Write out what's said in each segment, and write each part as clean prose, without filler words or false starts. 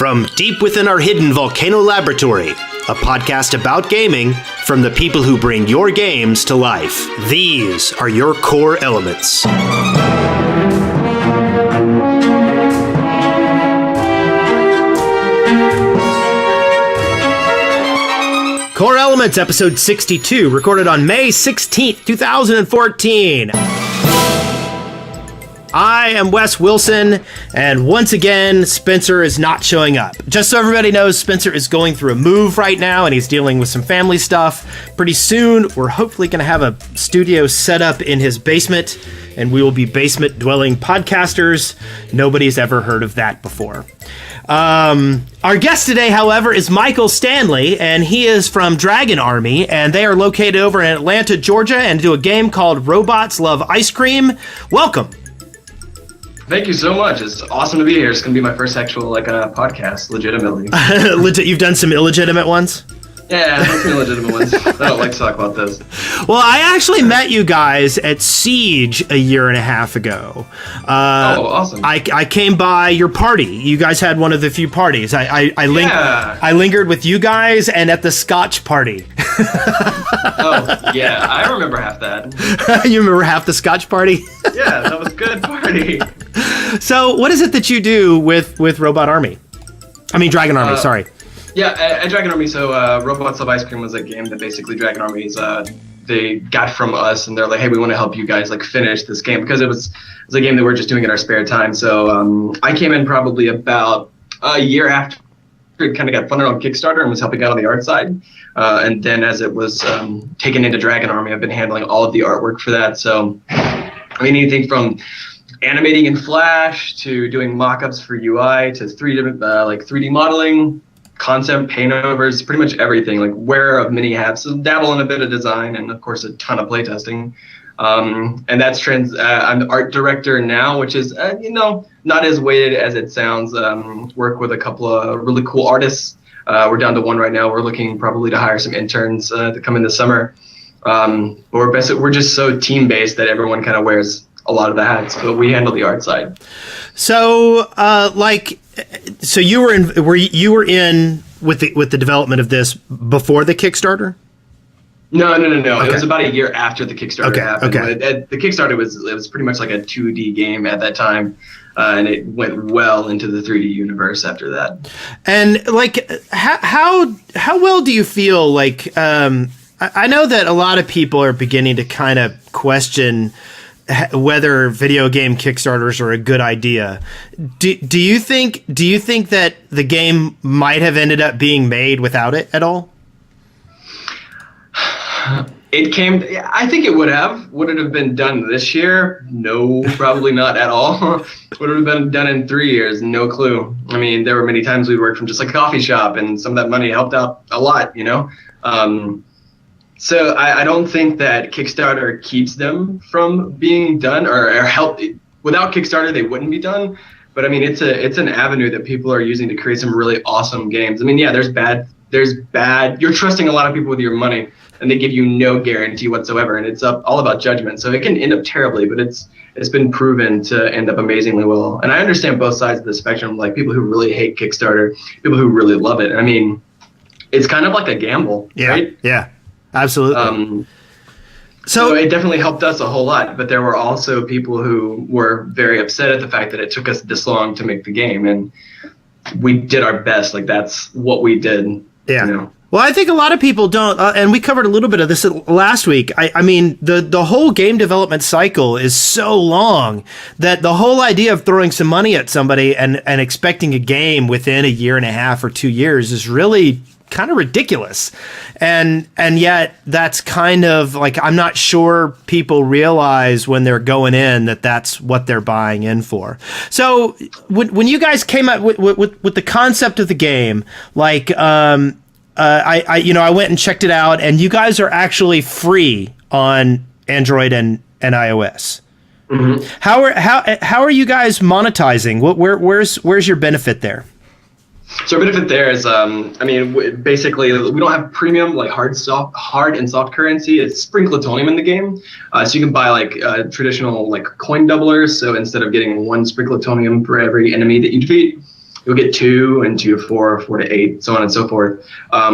From deep within our hidden volcano laboratory, a podcast about gaming from the people who bring your games to life. These are your core elements. Core Elements, episode 62, recorded on May 16th, 2014. I am Wes Wilson, and once again, Spencer is not showing up. Just so everybody knows, Spencer is going through a move right now, and he's dealing with some family stuff. Pretty soon, we're hopefully going to have a studio set up in his basement, and we will be basement-dwelling podcasters. Nobody's ever heard of that before. Our guest today, however, is Michael Stanley, and he is from Dragon Army, and they are located over in Atlanta, Georgia, and do a game called Robots Love Ice Cream. Welcome. Thank you so much. It's awesome to be here. It's going to be my first actual podcast, legitimately. You've done some illegitimate ones? Yeah, some illegitimate ones. I don't like to talk about those. Well, I actually met you guys at Siege a year and a half ago. Oh, awesome. I came by your party. You guys had one of the few parties. I lingered with you guys and at the Scotch party. Oh, yeah. I remember half that. You remember half the Scotch party? Yeah, that was a good party. So what is it that you do with Dragon Army, sorry. Yeah, at Dragon Army, so Robots Love Ice Cream was a game that basically Dragon Army's they got from us, and they're like, hey, we want to help you guys finish this game, because it was a game that we're just doing in our spare time. So I came in probably about a year after it kind of got funded on Kickstarter and was helping out on the art side. And then as it was taken into Dragon Army, I've been handling all of the artwork for that. So anything from animating in Flash to doing mock-ups for UI to 3D modeling, concept paintovers, pretty much everything, wearer of many hats. So dabble in a bit of design and of course a ton of playtesting. And that's I'm the art director now, which is not as weighted as it sounds. Work with a couple of really cool artists. We're down to one right now. We're looking probably to hire some interns to come in this summer. We're just so team based that everyone kind of wears a lot of the hats, but we handle the art side. So, so you were in with the development of this before the Kickstarter? No. Okay. It was about a year after the Kickstarter happened. Okay. The Kickstarter was pretty much like a 2D game at that time, and it went well into the 3D universe after that. And how well do you feel? I know that a lot of people are beginning to kind of question whether video game Kickstarters are a good idea. Do you think that the game might have ended up being made without it at all? I think it would have. Would it have been done this year? No, probably not at all. Would it have been done in 3 years? No clue. There were many times we worked from just a coffee shop, and some of that money helped out a lot, So I don't think that Kickstarter keeps them from being done or help. Without Kickstarter, they wouldn't be done. But it's an avenue that people are using to create some really awesome games. There's bad. You're trusting a lot of people with your money, and they give you no guarantee whatsoever. And it's all about judgment. So it can end up terribly, but it's been proven to end up amazingly well. And I understand both sides of the spectrum, people who really hate Kickstarter, people who really love it. It's kind of like a gamble, right? Yeah. Absolutely. So it definitely helped us a whole lot, but there were also people who were very upset at the fact that it took us this long to make the game, and we did our best. That's what we did. Yeah. Well, I think a lot of people don't, and we covered a little bit of this last week. The whole game development cycle is so long that the whole idea of throwing some money at somebody and expecting a game within a year and a half or 2 years is really kind of ridiculous. And yet that's kind of I'm not sure people realize when they're going in that that's what they're buying in for. So when you guys came up with the concept of the game, I went and checked it out, and you guys are actually free on Android and iOS. Mm-hmm. How are you guys monetizing? Where's your benefit there? So our benefit there is, basically we don't have premium hard and soft currency. It's Sprinkletonium in the game, so you can buy traditional coin doublers. So instead of getting one Sprinkletonium for every enemy that you defeat, you'll get 2 and 2 to 4, 4 to 8, so on and so forth,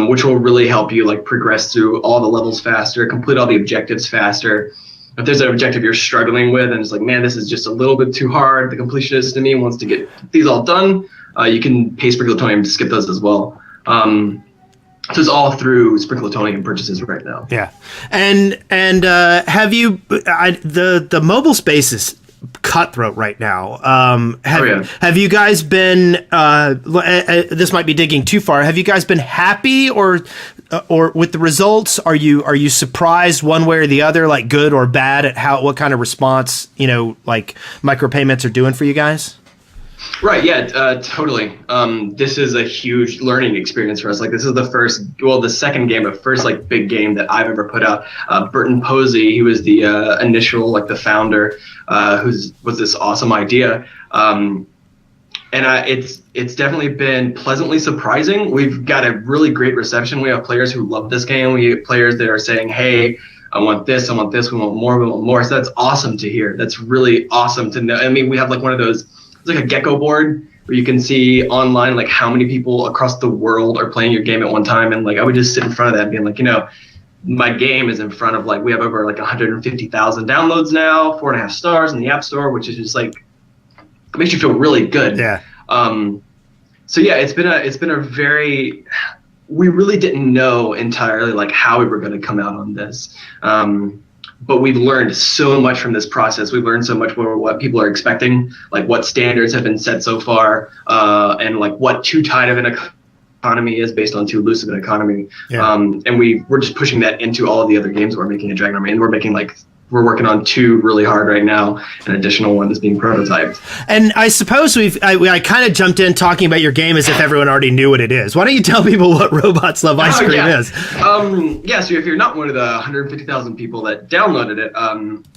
which will really help you like progress through all the levels faster, complete all the objectives faster. If there's an objective you're struggling with and it's like, man, this is just a little bit too hard, the completionist in me wants to get these all done, you can pay Sprinkletonium to skip those as well. So it's all through Sprinkletonium purchases right now. Yeah, and have you the mobile space is cutthroat right now. Have you guys been? This might be digging too far. Have you guys been happy or with the results? Are you surprised one way or the other, like good or bad, at what kind of response like micropayments are doing for you guys? Right. Yeah. Totally. This is a huge learning experience for us. Like this is the second game, but first like big game that I've ever put out. Burton Posey, he was the initial, like the founder, was this awesome idea. And it's definitely been pleasantly surprising. We've got a really great reception. We have players who love this game. We have players that are saying, hey, I want this, we want more. So that's awesome to hear. That's really awesome to know. I mean, we have like one of those, it's like a gecko board where you can see online like how many people across the world are playing your game at one time. And like I would just sit in front of that being like, my game is in front of like, we have over like 150,000 downloads now, 4.5 stars in the App Store, which is just like, it makes you feel really good. Yeah. So yeah, it's been a very, we really didn't know entirely like how we were going to come out on this. But we've learned so much from this process. We've learned so much more what people are expecting, like what standards have been set so far, and like what too tight of an economy is based on too loose of an economy. Yeah. And we're just pushing that into all of the other games we're making at Dragon Army, and we're working on 2 really hard right now. An additional one is being prototyped. And I suppose I kind of jumped in talking about your game as if everyone already knew what it is. Why don't you tell people what Robots Love Ice Cream is? So if you're not one of the 150,000 people that downloaded it,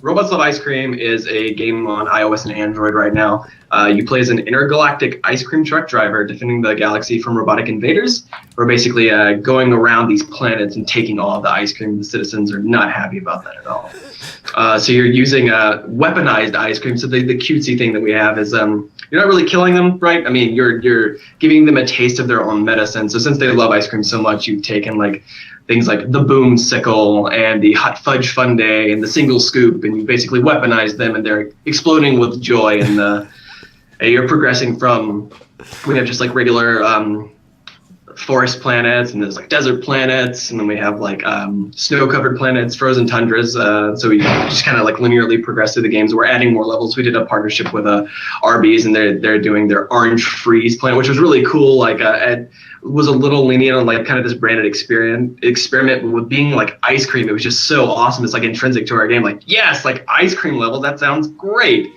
Robots Love Ice Cream is a game on iOS and Android right now. You play as an intergalactic ice cream truck driver defending the galaxy from robotic invaders. We're basically going around these planets and taking all of the ice cream. The citizens are not happy about that at all. So you're using weaponized ice cream. So the cutesy thing that we have is you're not really killing them, right? I mean, you're giving them a taste of their own medicine. So since they love ice cream so much, you've taken like things like the Boom Sickle and the Hot Fudge Funday and the Single Scoop, and you basically weaponize them, and they're exploding with joy. And you're progressing from, we have just like regular forest planets, and there's like desert planets, and then we have like snow-covered planets, frozen tundras. So we just kind of like linearly progress through the games. We're adding more levels. We did a partnership with Arby's, and they're doing their Orange Freeze planet, which was really cool. Like it was a little lenient on like kind of this branded experiment with being like ice cream. It was just so awesome. It's like intrinsic to our game. Like, yes, like ice cream level. That sounds great.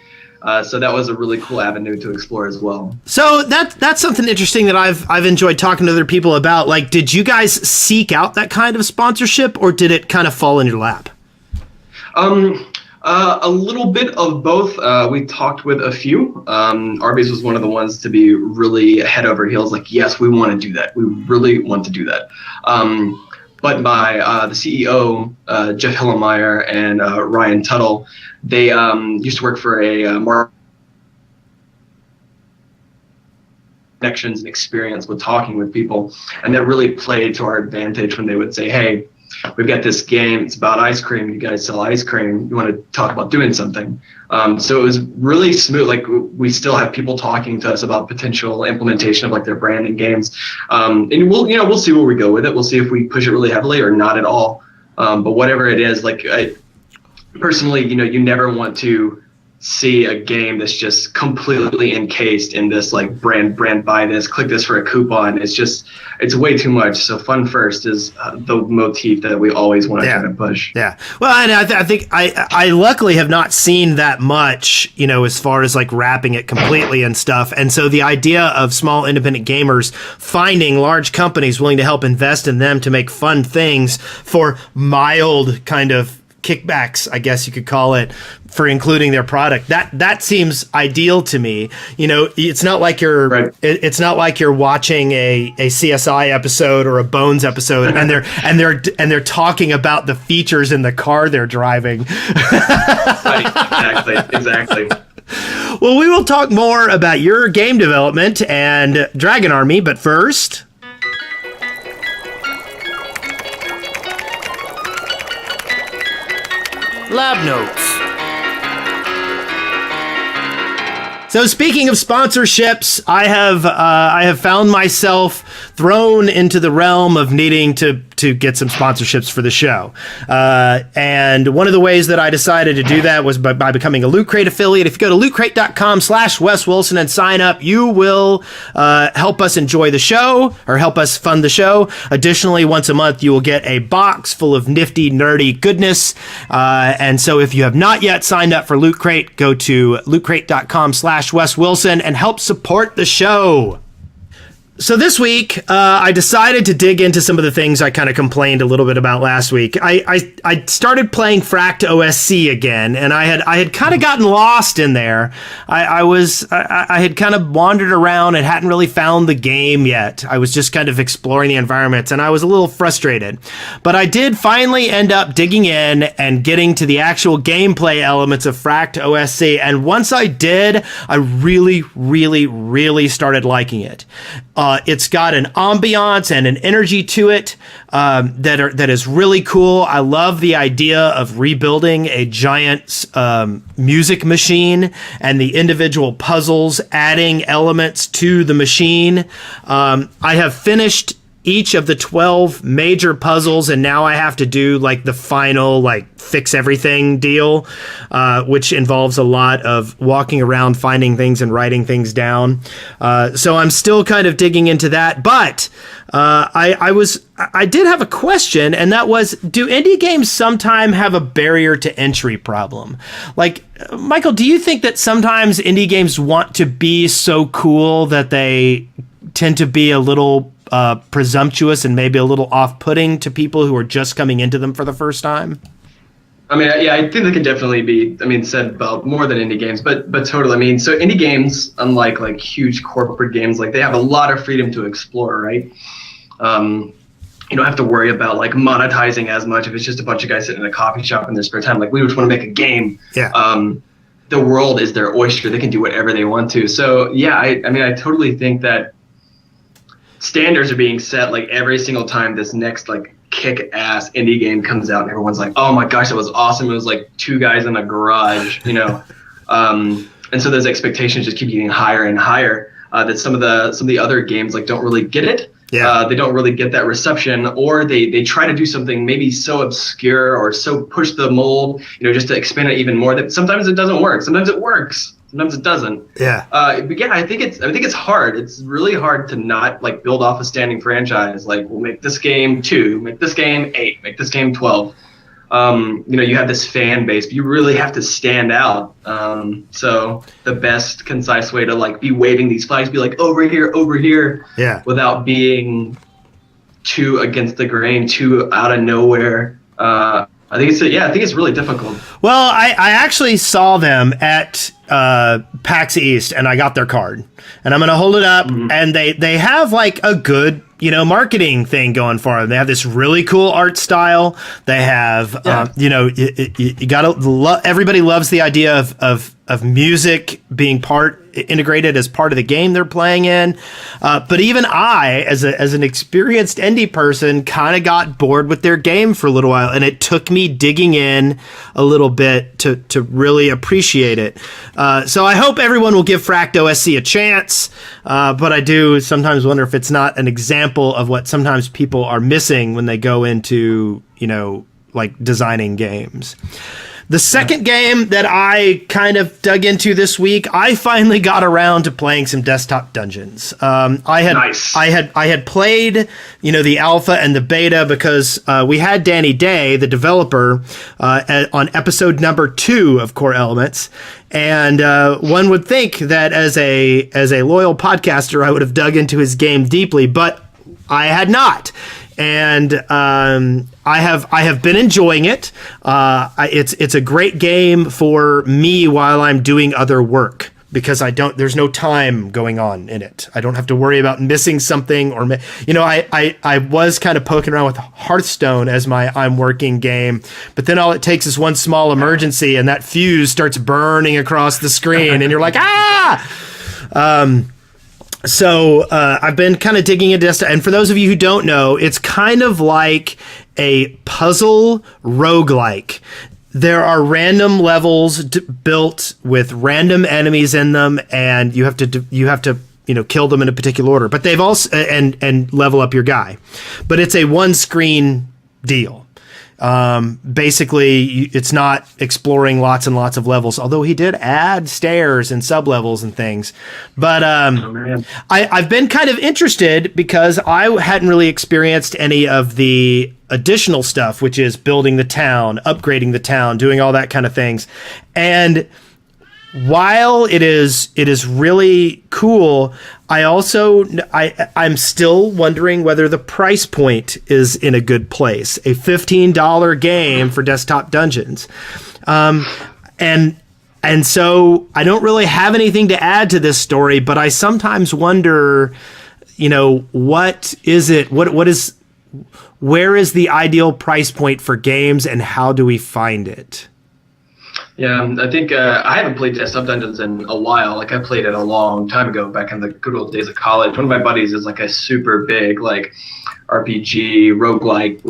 So that was a really cool avenue to explore as well. So that's something interesting that I've enjoyed talking to other people about. Like, did you guys seek out that kind of sponsorship, or did it kind of fall in your lap? A little bit of both. We talked with a few. Arby's was one of the ones to be really head over heels. Like, yes, we want to do that. We really want to do that. But the CEO, Jeff Hillemeyer, and Ryan Tuttle, they used to work for a market connections and experience with talking with people, and that really played to our advantage when they would say, hey, we've got this game, it's about ice cream, you guys sell ice cream, you want to talk about doing something. So it was really smooth. Like, we still have people talking to us about potential implementation of like their brand and games. And we'll see where we go with it. We'll see if we push it really heavily or not at all. But whatever it is, like, personally, you never want to see a game that's just completely encased in this like brand buy this, click this for a coupon. It's way too much. So fun first is the motif that we always want to try to push. Yeah. Well, and I think I luckily have not seen that much, as far as like wrapping it completely and stuff. And so the idea of small independent gamers finding large companies willing to help invest in them to make fun things for mild kind of kickbacks, I guess you could call it, for including their product. That seems ideal to me. It's not like you're right. It's not like you're watching a CSI episode or a Bones episode and they're talking about the features in the car they're driving. Right, exactly. Well, we will talk more about your game development and Dragon Army, but first... Lab Notes. So speaking of sponsorships, I have found myself thrown into the realm of needing to get some sponsorships for the show. And one of the ways that I decided to do that was by becoming a Loot Crate affiliate. If you go to lootcrate.com/Wes Wilson and sign up, you will help us enjoy the show or help us fund the show. Additionally, once a month, you will get a box full of nifty, nerdy goodness. And so if you have not yet signed up for Loot Crate, go to lootcrate.com/Wes Wilson and help support the show. So this week, I decided to dig into some of the things I kind of complained a little bit about last week. I started playing Fract OSC again, and I had kind of gotten lost in there. I had kind of wandered around and hadn't really found the game yet. I was just kind of exploring the environments, and I was a little frustrated. But I did finally end up digging in and getting to the actual gameplay elements of Fract OSC, and once I did, I really, really, really started liking it. It's got an ambiance and an energy to it that is really cool. I love the idea of rebuilding a giant music machine and the individual puzzles adding elements to the machine. I have finished each of the 12 major puzzles, and now I have to do like the final fix everything deal, which involves a lot of walking around, finding things and writing things down. So I'm still kind of digging into that, but I did have a question, and that was, do indie games sometimes have a barrier to entry problem? Like, Michael, do you think that sometimes indie games want to be so cool that they tend to be a little presumptuous and maybe a little off-putting to people who are just coming into them for the first time? I mean, yeah, I think they can definitely be, said about more than indie games, but totally. So indie games, unlike huge corporate games, they have a lot of freedom to explore, right? You don't have to worry about monetizing as much if it's just a bunch of guys sitting in a coffee shop in their spare time. We just want to make a game. Yeah. The world is their oyster. They can do whatever they want to. So yeah, I totally think that standards are being set every single time this next kick-ass indie game comes out, and everyone's like, oh my gosh, that was awesome. It was two guys in a garage, and so those expectations just keep getting higher and higher, that some of the other games don't really get it. Yeah. They don't really get that reception, or they try to do something maybe so obscure or so push the mold, just to expand it even more, that sometimes it doesn't work. Sometimes it works. Sometimes it doesn't. Yeah. But yeah, I think it's hard. It's really hard to not build off a standing franchise. We'll make this game 2, make this game 8, make this game 12. You have this fan base, but you really have to stand out. So the best concise way to be waving these flags, be over here, yeah, without being too against the grain, too out of nowhere. I think it's really difficult. Well, I actually saw them at PAX East, and I got their card, and I'm going to hold it up, and they have a good marketing thing going for them. They have this really cool art style. They have you gotta everybody loves the idea of music being integrated as part of the game they're playing in. But even I, as an experienced indie person, kind of got bored with their game for a little while, and it took me digging in a little bit to really appreciate it. So I hope everyone will give Fract OSC a chance, but I do sometimes wonder if it's not an example of what sometimes people are missing when they go into, designing games. The second game that I kind of dug into this week, I finally got around to playing some desktop dungeons. I had played, the alpha and the beta because we had Danny Day, the developer, on episode number 2 of Core Elements, and one would think that as a loyal podcaster, I would have dug into his game deeply, but I had not. And I have been enjoying it. It's a great game for me while I'm doing other work, because there's no time going on in it. I don't have to worry about missing something I was kind of poking around with Hearthstone as my I'm working game, but then all it takes is one small emergency and that fuse starts burning across the screen and you're like, So I've been kind of digging into this, and for those of you who don't know, it's kind of like a puzzle roguelike. There are random levels built with random enemies in them, and you have to kill them in a particular order. But they've also and level up your guy. But it's a one screen deal. Basically, it's not exploring lots and lots of levels, although he did add stairs and sub levels and things. But I've been kind of interested because I hadn't really experienced any of the additional stuff, which is building the town, upgrading the town, doing all that kind of things. And while it is really cool, I'm still wondering whether the price point is in a good place. A $15 game for Desktop Dungeons, and so I don't really have anything to add to this story. But I sometimes wonder, what is it? Where is the ideal price point for games, and how do we find it? Yeah, I think I haven't played Desktop Dungeons in a while. Like I played it a long time ago, back in the good old days of college. One of my buddies is like a super big like RPG roguelike.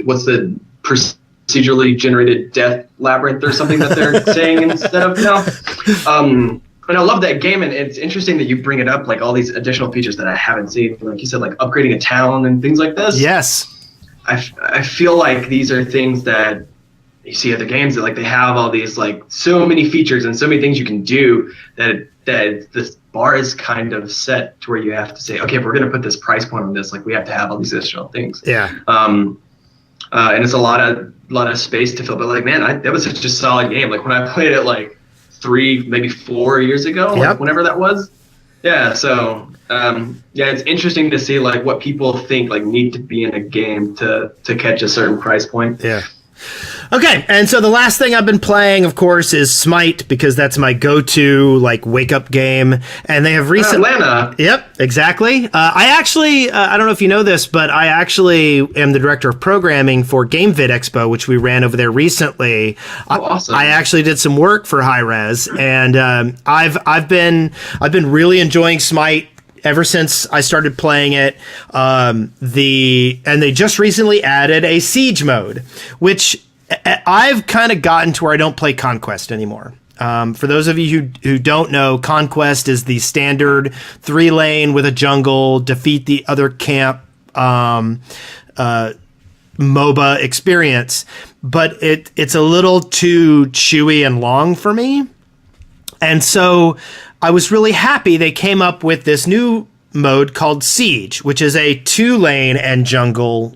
What's the procedurally generated death labyrinth or something that they're saying instead of And I love that game, and it's interesting that you bring it up, like all these additional features that I haven't seen, like you said, like upgrading a town and things like this. Yes, I feel like these are things that you see other games that like they have all these like so many features and so many things you can do that this bar is kind of set to where you have to say, okay, if we're going to put this price point on this, like we have to have all these additional things. Yeah. And it's a lot of space to fill. But like, man, that was such a solid game. Like when I played it like 3, maybe 4 years ago, like whenever that was. Yeah. So it's interesting to see like what people think like need to be in a game to catch a certain price point. Yeah. Okay, and so the last thing I've been playing, of course, is Smite, because that's my go-to like wake-up game. And they have recently, Atlanta. Yep, exactly. I actually, I don't know if you know this, but I actually am the director of programming for Game Vid Expo, which we ran over there recently. Oh, awesome! I actually did some work for High Res, and I've been really enjoying Smite ever since I started playing it. And they just recently added a siege mode, which I've kind of gotten to where I don't play Conquest anymore. For those of you who don't know, Conquest is the standard 3-lane with a jungle, defeat the other camp MOBA experience, but it's a little too chewy and long for me. And so I was really happy they came up with this new mode called Siege, which is a 2-lane and jungle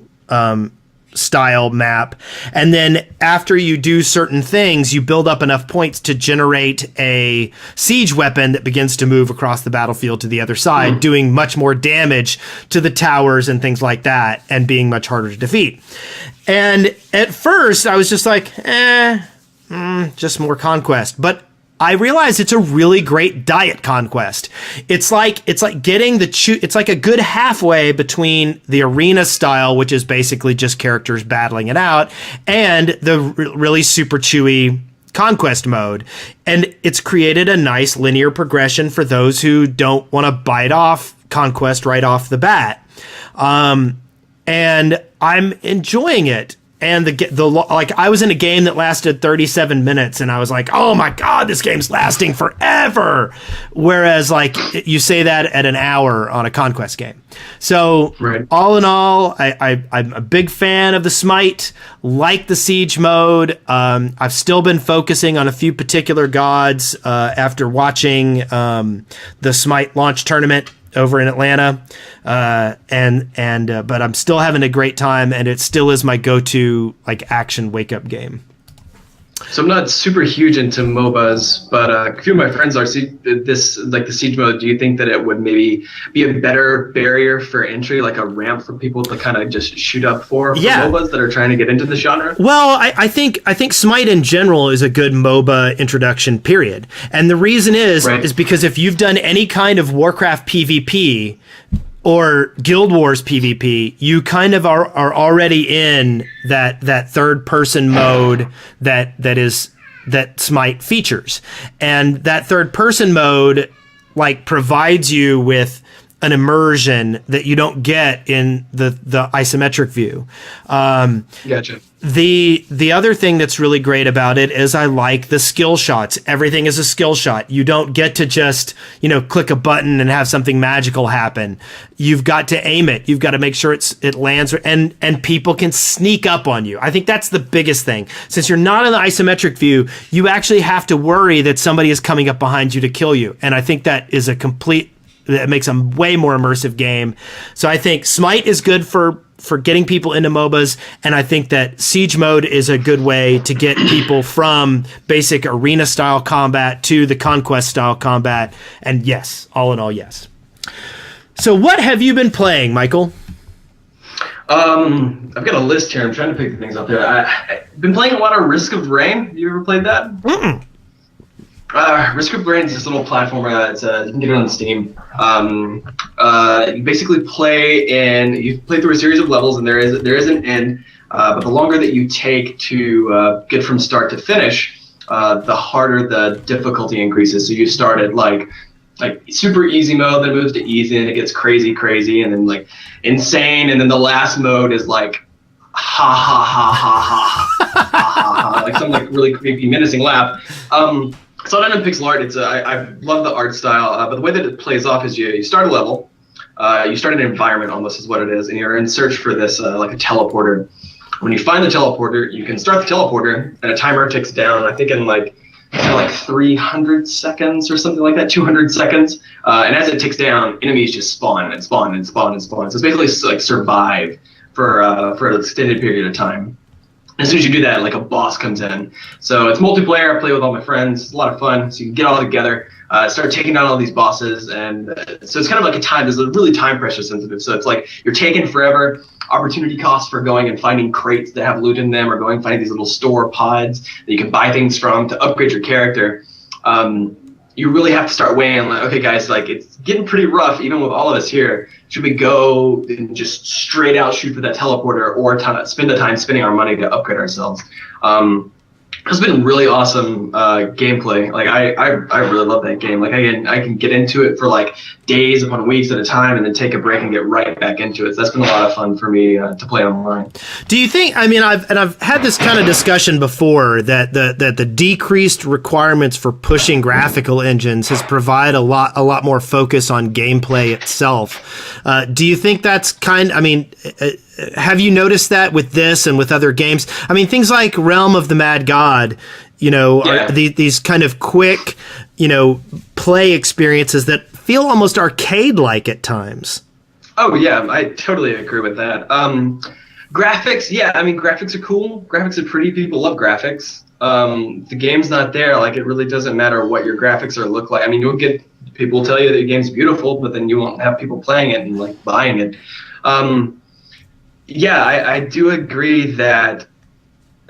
style map. And then after you do certain things, you build up enough points to generate a siege weapon that begins to move across the battlefield to the other side, doing much more damage to the towers and things like that, and being much harder to defeat. And at first I was just like, just more Conquest. But I realized it's a really great diet Conquest. It's like getting it's like a good halfway between the arena style, which is basically just characters battling it out, and the really super chewy Conquest mode. And it's created a nice linear progression for those who don't want to bite off Conquest right off the bat. And I'm enjoying it. And I was in a game that lasted 37 minutes, and I was like, "Oh my god, this game's lasting forever." Whereas, like, you say that at an hour on a Conquest game. So, all in all, I'm a big fan of the Smite. Like the Siege mode. I've still been focusing on a few particular gods after watching the Smite launch tournament over in Atlanta, but I'm still having a great time, and it still is my go-to like action wake-up game. So I'm not super huge into MOBAs, but a few of my friends are. The siege mode. Do you think that it would maybe be a better barrier for entry, like a ramp for people to kind of just shoot up for MOBAs that are trying to get into the genre? Well, I think Smite in general is a good MOBA introduction period, and the reason is because if you've done any kind of Warcraft PvP or Guild Wars PvP, you kind of are already in that third person mode that Smite features. And that third person mode like provides you with an immersion that you don't get in the isometric view. Gotcha. The other thing that's really great about it is I like the skill shots. Everything is a skill shot. You don't get to just, click a button and have something magical happen. You've got to aim it. You've got to make sure it lands, and people can sneak up on you. I think that's the biggest thing. Since you're not in the isometric view, you actually have to worry that somebody is coming up behind you to kill you. And I think that makes a way more immersive game. So I think Smite is good for getting people into MOBAs, and I think that Siege mode is a good way to get people from basic arena-style combat to the conquest-style combat, and yes, all in all, yes. So what have you been playing, Michael? I've got a list here. I'm trying to pick the things out there. I've been playing a lot of Risk of Rain. Have you ever played that? Mm-mm. Risk of Rain is this little platformer. You can get it on Steam. You basically you play through a series of levels, and there is an end. But the longer that you take to get from start to finish, the harder the difficulty increases. So you start at like super easy mode, then it moves to easy, and it gets crazy, and then like insane, and then the last mode is like ha ha ha ha ha ha ha ha, like some like really creepy menacing laugh. So I don't know pixel art. I love the art style, but the way that it plays off is you start a level, you start an environment almost is what it is, and you're in search for this like a teleporter. When you find the teleporter, you can start the teleporter, and a timer ticks down. I think in like 300 seconds or something like that, 200 seconds. And as it ticks down, enemies just spawn and spawn and spawn and spawn. So it's basically like survive for an extended period of time. As soon as you do that, like a boss comes in. So it's multiplayer. I play with all my friends. It's a lot of fun. So you can get all together, start taking down all these bosses, and so it's kind of like there's a really time pressure sensitive. So it's like you're taking forever. Opportunity costs for going and finding crates that have loot in them, or going and finding these little store pods that you can buy things from to upgrade your character. You really have to start weighing like, okay, guys, like it's getting pretty rough, even with all of us here. Should we go and just straight out shoot for that teleporter, or spend the time spending our money to upgrade ourselves? It's been really awesome gameplay. Like I really love that game. Like I can get into it for like days upon weeks at a time, and then take a break and get right back into it. So that's been a lot of fun for me to play online. Do you think? I mean, I've had this kind of discussion before that the decreased requirements for pushing graphical engines has provided a lot more focus on gameplay itself. Do you think that's have you noticed that with this and with other games? I mean, things like Realm of the Mad God, are these kind of quick, play experiences that feel almost arcade-like at times. Oh, yeah, I totally agree with that. Graphics, graphics are cool. Graphics are pretty. People love graphics. The game's not there. Like, it really doesn't matter what your graphics look like. I mean, you'll get people tell you that your game's beautiful, but then you won't have people playing it and, like, buying it. I do agree that,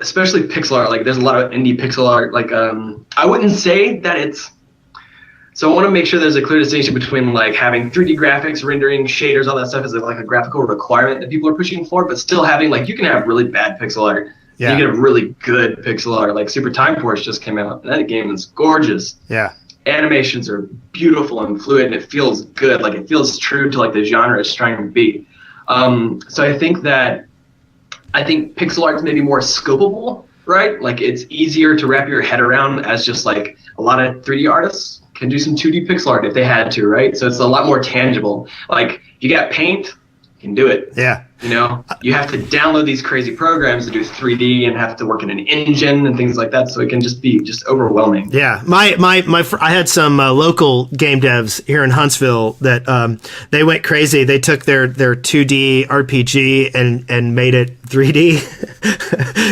especially pixel art, like there's a lot of indie pixel art. Like I wouldn't say that it's. So I want to make sure there's a clear distinction between like having 3D graphics, rendering, shaders, all that stuff is like a graphical requirement that people are pushing for, but still having like you can have really bad pixel art. Yeah. You can have really good pixel art. Like Super Time Force just came out, and that game is gorgeous. Yeah. Animations are beautiful and fluid, and it feels good. Like it feels true to like the genre it's trying to be. So I think pixel art is maybe more scopable, right? Like it's easier to wrap your head around as just like a lot of 3D artists can do some 2D pixel art if they had to, right? So it's a lot more tangible. Like if you got paint, you can do it. Yeah. You know, you have to download these crazy programs to do 3D and have to work in an engine and things like that. So it can just be overwhelming. Yeah, I had some local game devs here in Huntsville that they went crazy. They took their 2D RPG and made it 3D.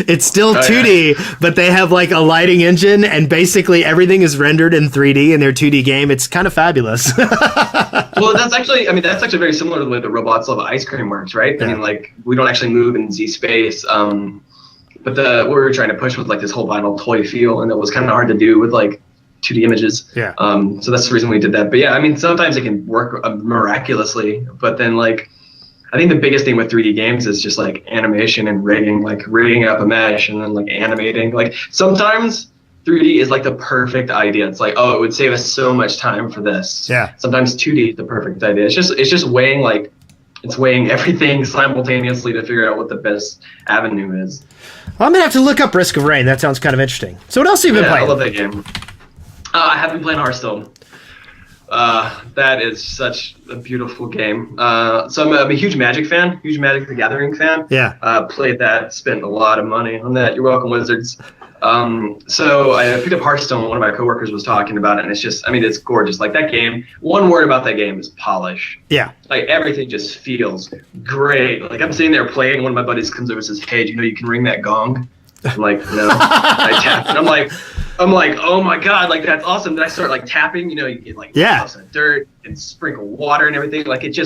It's still 2D, but they have like a lighting engine, and basically everything is rendered in 3D in their 2D game. It's kind of fabulous. Well, that's actually very similar to the way the Robots Love Ice Cream works, right? Yeah. I mean, like, we don't actually move in Z space, but what we were trying to push was like this whole vinyl toy feel, and it was kind of hard to do with like 2D images. Yeah. So that's the reason we did that. But yeah, I mean, sometimes it can work miraculously, but then like, I think the biggest thing with 3D games is just like animation and rigging up a mesh and then like animating. Like sometimes 3D is like the perfect idea. It's like, oh, it would save us so much time for this. Yeah. Sometimes 2D is the perfect idea. It's just weighing everything simultaneously to figure out what the best avenue is. Well, I'm gonna have to look up Risk of Rain. That sounds kind of interesting. So what else have you been playing? I love that game. I have been playing Hearthstone. That is such a beautiful game. So I'm a huge Magic fan, huge Magic the Gathering fan. Yeah. Played that, spent a lot of money on that. You're welcome, Wizards. So I picked up Hearthstone. One of my coworkers was talking about it, and it's gorgeous. Like that game, one word about that game is polish. Yeah. Like everything just feels great. Like I'm sitting there playing, one of my buddies comes over and says, "Hey, do you know you can ring that gong?" I'm like, "No." I tap, and I'm like, oh my god, like that's awesome. Then I start like tapping, you get like house of dirt and sprinkle water and everything. Like it's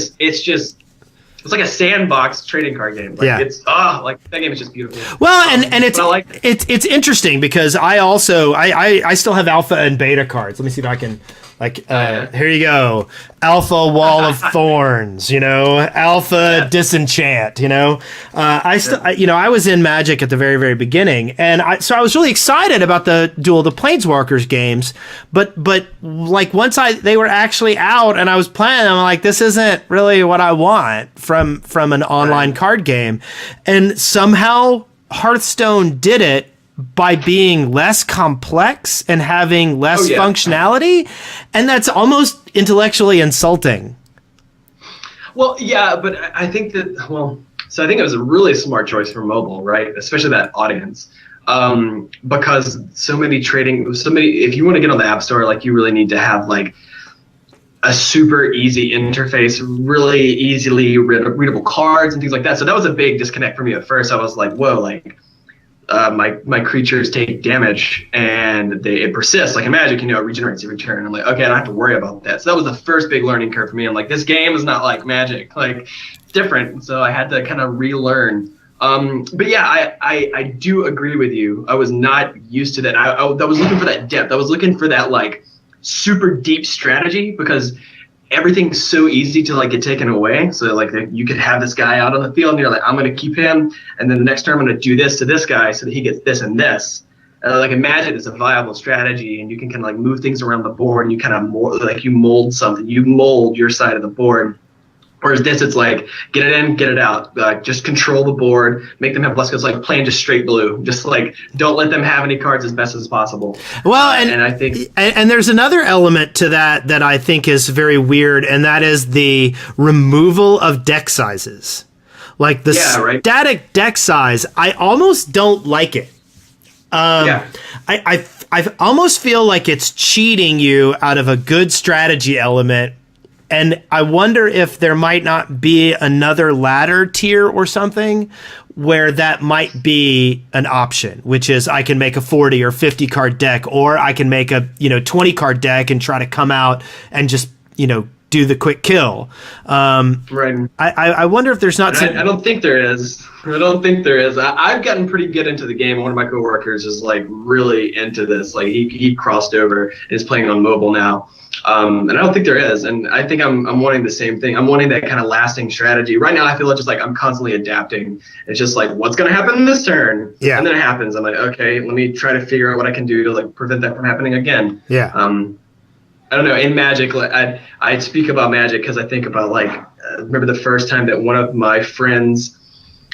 like a sandbox trading card game. Like it's like that game is just beautiful. Well, and it's interesting because I also I still have alpha and beta cards. Let me see if I can here you go. Alpha Wall of Thorns, Alpha Disenchant, I was in Magic at the very, very beginning, and so I was really excited about the Duel of the Planeswalkers games, but like once they were actually out and I was playing, I'm like, this isn't really what I want from an online card game, and somehow Hearthstone did it by being less complex and having less functionality, and that's almost intellectually insulting. Well, yeah, but I think that, so I think it was a really smart choice for mobile, right? Especially that audience. Because so many, if you want to get on the App Store, like you really need to have like a super easy interface, really easily readable cards and things like that. So that was a big disconnect for me at first. I was like, whoa, like, my creatures take damage and it persists. Like in Magic, it regenerates every turn. I'm like, okay, I don't have to worry about that. So that was the first big learning curve for me. I'm like, this game is not like Magic, like it's different. So I had to kind of relearn. But yeah, I do agree with you. I was not used to that. I was looking for that depth. I was looking for that like super deep strategy because everything's so easy to like get taken away. So like you could have this guy out on the field and you're like, I'm going to keep him. And then the next turn I'm going to do this to this guy so that he gets this and this. Like in Magic, it's a viable strategy and you can kind of like move things around the board and you kind of mold something. You mold your side of the board. Whereas this, it's like, get it in, get it out. Just control the board, make them have less. It's like playing just straight blue. Just like, don't let them have any cards as best as possible. Well, and I think... And there's another element to that I think is very weird, and that is the removal of deck sizes. Like the static deck size, I almost don't like it. I almost feel like it's cheating you out of a good strategy element. And I wonder if there might not be another ladder tier or something where that might be an option, which is I can make a 40 or 50 card deck, or I can make a 20 card deck and try to come out and just do the quick kill. Right. I wonder if there's not. I don't think there is. I've gotten pretty good into the game. One of my coworkers is like really into this. Like he crossed over and is playing on mobile now. And I don't think there is. And I think I'm wanting the same thing. I'm wanting that kind of lasting strategy. Right now, I feel just like I'm constantly adapting. It's just like, what's going to happen this turn? Yeah. And then it happens. I'm like, okay, let me try to figure out what I can do to like prevent that from happening again. Yeah. I don't know. In Magic, I speak about Magic because I think about remember the first time that one of my friends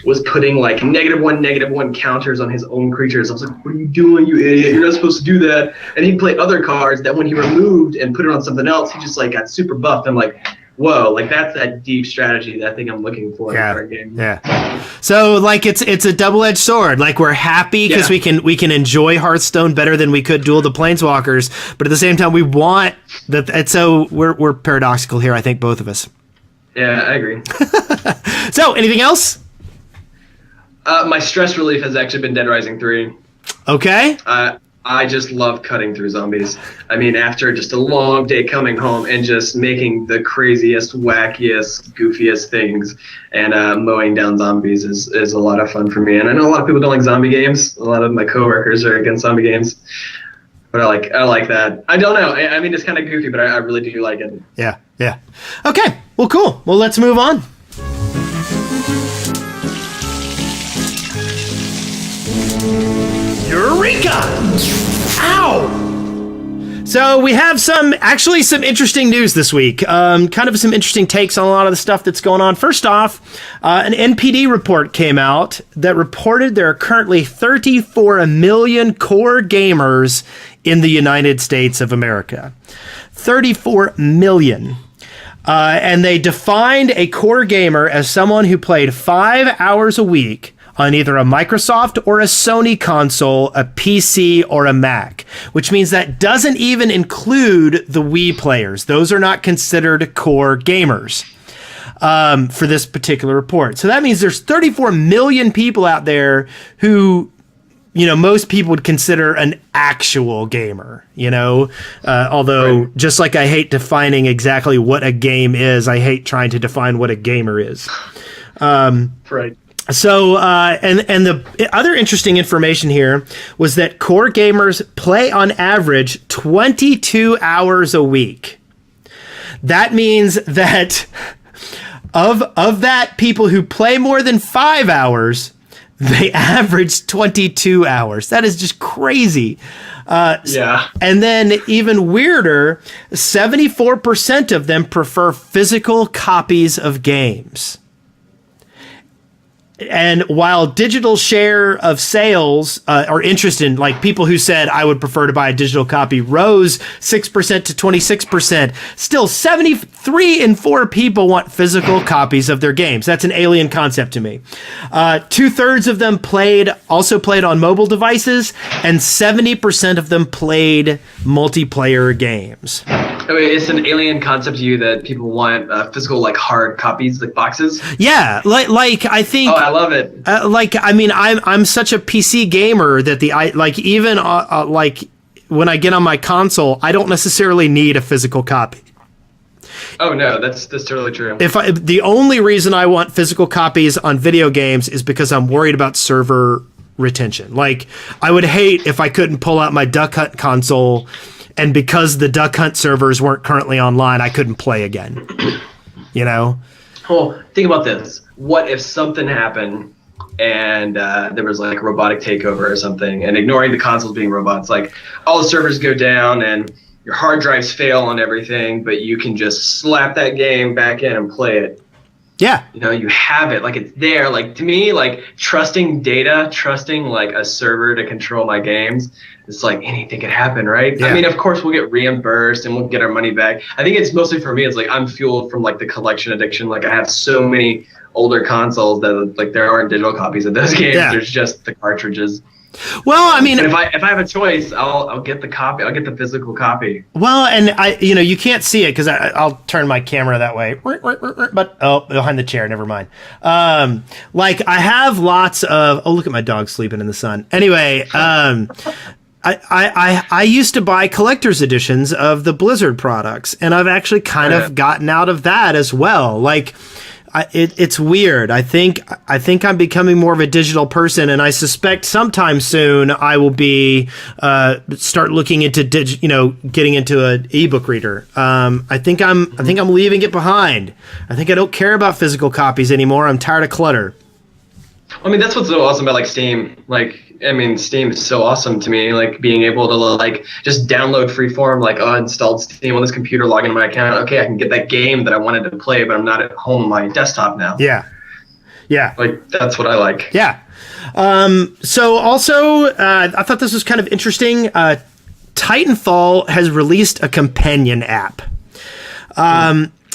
was putting like -1/-1 counters on his own creatures. I was like, what are you doing, you idiot? You're not supposed to do that. And he played other cards that when he removed and put it on something else, he just like got super buffed. I'm like, whoa, like that's that deep strategy that I think I'm looking for in a card game. Yeah. So like it's a double-edged sword. Like we're happy because we can enjoy Hearthstone better than we could Duel of the Planeswalkers, but at the same time we want that. And so we're paradoxical here, I think, both of us. Yeah, I agree. So anything else? My stress relief has actually been Dead Rising 3. Okay. I just love cutting through zombies. I mean, after just a long day coming home and just making the craziest, wackiest, goofiest things and mowing down zombies is a lot of fun for me. And I know a lot of people don't like zombie games. A lot of my coworkers are against zombie games. But I like that. I don't know. I mean, it's kind of goofy, but I really do like it. Yeah. Okay. Well, cool. Well, let's move on. Eureka! Ow! So we have some interesting news this week. Kind of some interesting takes on a lot of the stuff that's going on. First off, an NPD report came out that reported there are currently 34 million core gamers in the United States of America. 34 million. And they defined a core gamer as someone who played 5 hours a week on either a Microsoft or a Sony console, a PC, or a Mac, which means that doesn't even include the Wii players. Those are not considered core gamers for this particular report. So that means there's 34 million people out there who, most people would consider an actual gamer, although right. Just like I hate defining exactly what a game is, I hate trying to define what a gamer is. Right. So, and the other interesting information here was that core gamers play on average 22 hours a week. That means that of that people who play more than 5 hours, they average 22 hours. That is just crazy. Yeah. And then even weirder, 74% of them prefer physical copies of games. And while digital share of sales or interest in, like people who said I would prefer to buy a digital copy rose 6% to 26%, still 73 in 4 people want physical copies of their games. That's an alien concept to me. 2/3 of them also played on mobile devices, and 70% of them played multiplayer games. I mean, it's an alien concept to you that people want physical, like hard copies, like boxes. Yeah, like I think. Oh, I love it. I'm such a PC gamer that even when I get on my console, I don't necessarily need a physical copy. Oh no, that's totally true. The only reason I want physical copies on video games is because I'm worried about server retention. Like I would hate if I couldn't pull out my Duck Hunt console, and because the Duck Hunt servers weren't currently online, I couldn't play again. Well, think about this. What if something happened and there was like a robotic takeover or something, and ignoring the consoles being robots, like all the servers go down and your hard drives fail on everything, but you can just slap that game back in and play it. Yeah. You have it, like it's there. Like to me, like trusting data, trusting like a server to control my games, it's like anything could happen, right? Yeah. I mean, of course we'll get reimbursed and we'll get our money back. I think it's mostly for me, it's like I'm fueled from like the collection addiction. Like I have so many older consoles that like there aren't digital copies of those games. Yeah. There's just the cartridges. Well, I mean, but if I have a choice, I'll get the copy. I'll get the physical copy. Well, and you can't see it because I'll turn my camera that way. But behind the chair, never mind. Like I have lots of. Oh, look at my dog sleeping in the sun. Anyway, I used to buy collector's editions of the Blizzard products, and I've actually kind of gotten out of that as well. Like. It's weird. I think I'm becoming more of a digital person, and I suspect sometime soon I will be start looking into getting into an ebook reader. I think I'm leaving it behind. I think I don't care about physical copies anymore. I'm tired of clutter. I mean, that's what's so awesome about like Steam. Like, I mean, Steam is so awesome to me. Like being able to like just download freeform, like installed Steam on this computer, log into my account. Okay, I can get that game that I wanted to play, but I'm not at home on my desktop now. Yeah. Like that's what I like. Yeah. So also, I thought this was kind of interesting. Titanfall has released a companion app.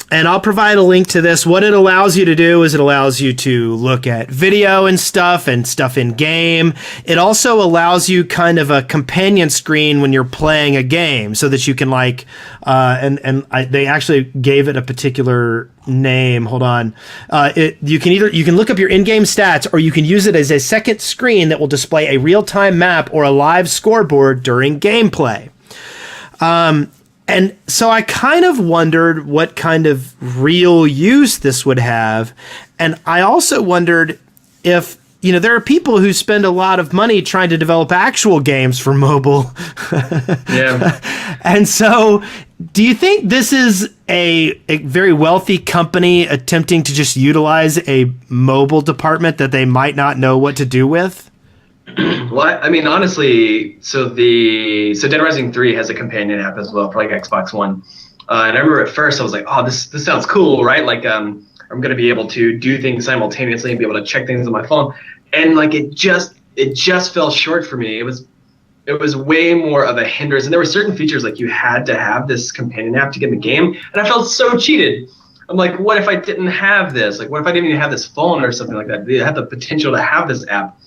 and I'll provide a link to this. What it allows you to do is it allows you to look at video and stuff in game. It also allows you kind of a companion screen when you're playing a game, so that you can they actually gave it a particular name. Hold on. You can look up your in-game stats, or you can use it as a second screen that will display a real-time map or a live scoreboard during gameplay. And so I kind of wondered what kind of real use this would have. And I also wondered if, there are people who spend a lot of money trying to develop actual games for mobile. Yeah. And so do you think this is a very wealthy company attempting to just utilize a mobile department that they might not know what to do with? Well, I mean, honestly, so Dead Rising 3 has a companion app as well for like Xbox One. And I remember at first I was like, oh, this sounds cool, right? Like I'm going to be able to do things simultaneously and be able to check things on my phone. And like it just fell short for me. It was way more of a hindrance. And there were certain features like you had to have this companion app to get in the game. And I felt so cheated. I'm like, what if I didn't have this? Like, what if I didn't even have this phone or something like that? They had the potential to have this app.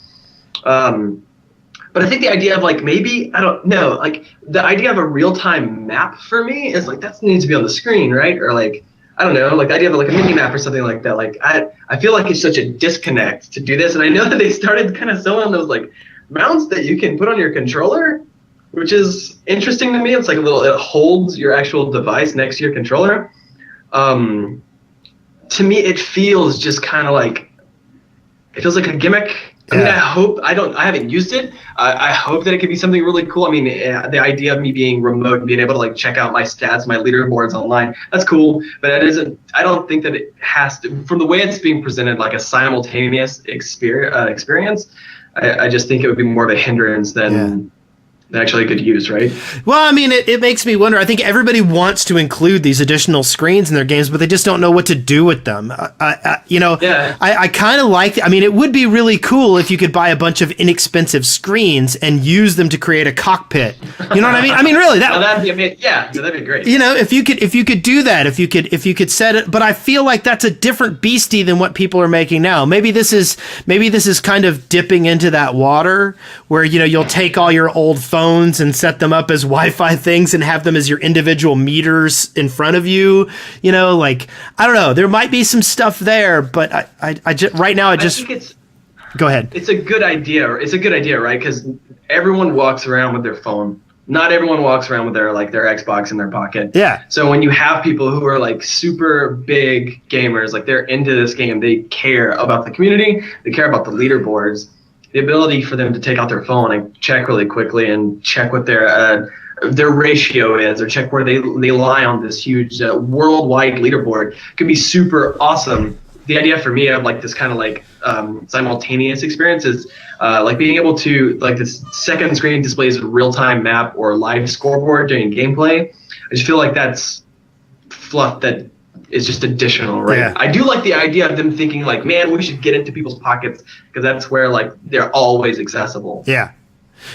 But I think the idea of like maybe, I don't know, like the idea of a real-time map for me is like that needs to be on the screen, right? Or like, I don't know, like the idea of like a mini map or something like that. Like I feel like it's such a disconnect to do this. And I know that they started kind of selling those like mounts that you can put on your controller, which is interesting to me. It's like it holds your actual device next to your controller. To me, it feels just kind of like, it feels like a gimmick. I mean, I haven't used it. I hope that it could be something really cool. I mean, the idea of me being remote and being able to like check out my stats, my leaderboards online, that's cool. But I don't think that it has to, from the way it's being presented, like a simultaneous experience, I just think it would be more of a hindrance than actually good use, right? Well, I mean, it makes me wonder. I think everybody wants to include these additional screens in their games, but they just don't know what to do with them. I kind of like, I mean, it would be really cool if you could buy a bunch of inexpensive screens and use them to create a cockpit. You know what I mean? I mean, really, that'd be great. If you could do that, if you could set it, but I feel like that's a different beastie than what people are making now. Maybe this is kind of dipping into that water where, you'll take all your old phones and set them up as Wi-Fi things and have them as your individual meters in front of you. Like, I don't know. There might be some stuff there, but I just right now go ahead. It's a good idea. It's a good idea, right? Because everyone walks around with their phone. Not everyone walks around with their Xbox in their pocket. Yeah. So when you have people who are like super big gamers, like they're into this game, they care about the community, they care about the leaderboards. The ability for them to take out their phone and check really quickly and check what their ratio is, or check where they lie on this huge worldwide leaderboard could be super awesome. The idea for me of like this kind of like simultaneous experience is like being able to, like, this second screen displays a real-time map or live scoreboard during gameplay. I just feel like that's fluff that is just additional, right? Yeah. I do like the idea of them thinking like, man, we should get into people's pockets, because that's where like they're always accessible. Yeah.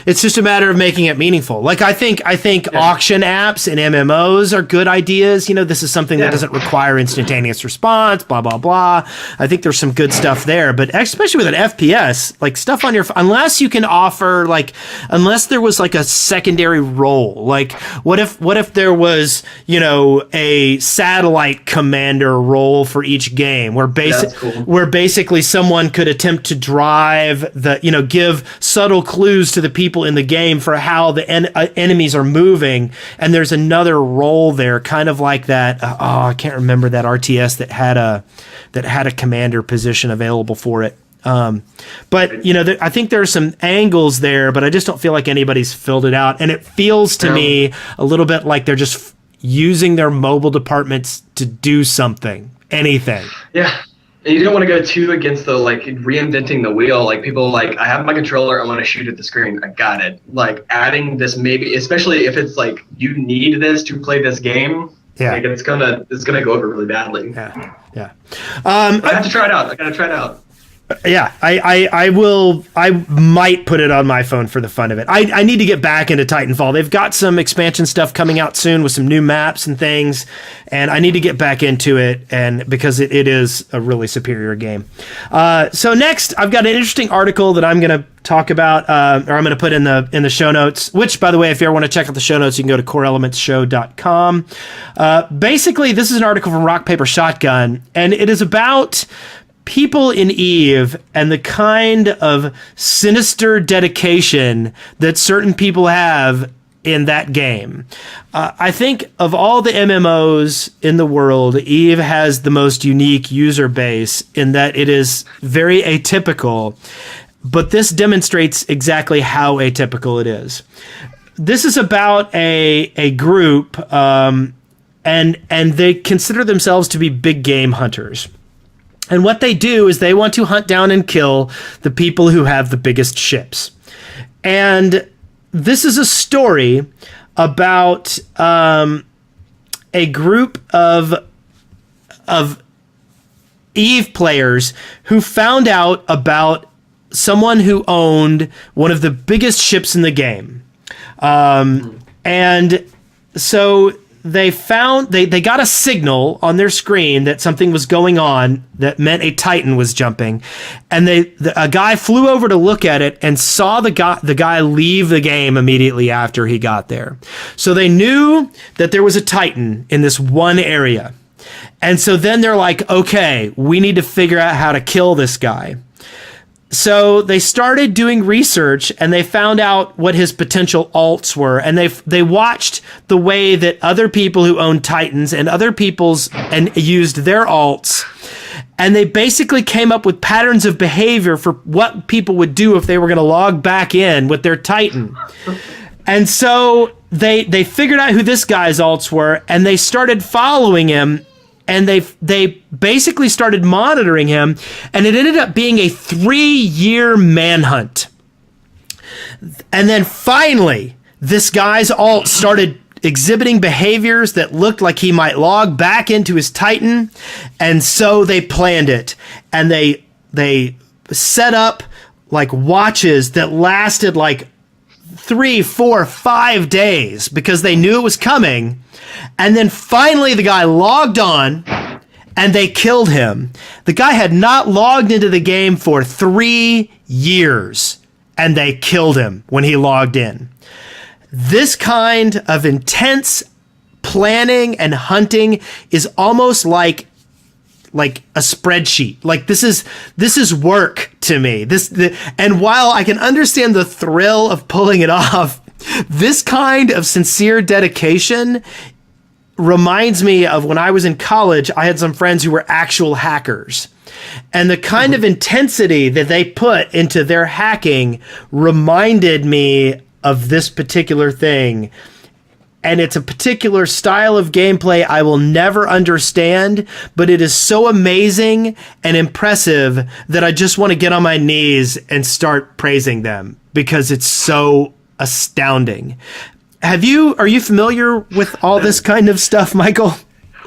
It's just a matter of making it meaningful. Like, I think auction apps and MMOs are good ideas. This is something that doesn't require instantaneous response, blah, blah, blah. I think there's some good stuff there, but especially with an FPS, like stuff on your, unless you can offer, like, unless there was like a secondary role, like what if there was, a satellite commander role for each game where basically someone could attempt to drive the, give subtle clues to the people in the game for how the enemies are moving, and there's another role there, kind of like that. I can't remember that RTS that had a commander position available for it. But I think there are some angles there, but I just don't feel like anybody's filled it out, and it feels to me a little bit like they're just using their mobile departments to do anything. Yeah. And you don't want to go too against the like reinventing the wheel. Like people like, I have my controller, I want to shoot at the screen. I got it. Like adding this, maybe, especially if it's like you need this to play this game. Yeah, like it's gonna go over really badly. Yeah. I have to try it out. I gotta try it out. Yeah, I will. I might put it on my phone for the fun of it. I need to get back into Titanfall. They've got some expansion stuff coming out soon with some new maps and things, and I need to get back into it, and because it is a really superior game. So next, I've got an interesting article that I'm going to talk about, or I'm going to put in the show notes. Which, by the way, if you ever want to check out the show notes, you can go to coreelementsshow.com. Basically, this is an article from Rock Paper Shotgun, and it is about people in Eve and the kind of sinister dedication that certain people have in that game. I think of all the MMOs in the world, Eve has the most unique user base in that it is very atypical, but this demonstrates exactly how atypical it is. This is about a group, and they consider themselves to be big game hunters. And what they do is they want to hunt down and kill the people who have the biggest ships. And this is a story about a group of Eve players who found out about someone who owned one of the biggest ships in the game. And so they got a signal on their screen that something was going on that meant a Titan was jumping, and a guy flew over to look at it and saw the guy leave the game immediately after he got there. So they knew that there was a Titan in this one area, and so then they're like, okay, we need to figure out how to kill this guy. So they started doing research, and they found out what his potential alts were, and they watched the way that other people who owned Titans and other people's and used their alts, and they basically came up with patterns of behavior for what people would do if they were going to log back in with their Titan. And so they figured out who this guy's alts were, and they started following him. And they basically started monitoring him, and it ended up being a 3-year manhunt. And then finally, this guy's alt started exhibiting behaviors that looked like he might log back into his Titan, and so they planned it. And they set up like watches that lasted like 3, 4, 5 days because they knew it was coming. And then finally the guy logged on and they killed him. The guy had not logged into the game for 3 years and they killed him when he logged in. This kind of intense planning and hunting is almost like a spreadsheet. Like this is work to me. And while I can understand the thrill of pulling it off, this kind of sincere dedication reminds me of when I was in college. I had some friends who were actual hackers, and the kind of intensity that they put into their hacking reminded me of this particular thing. And it's a particular style of gameplay I will never understand, but it is so amazing and impressive that I just want to get on my knees and start praising them because it's so astounding. Are you familiar with all this kind of stuff, Michael?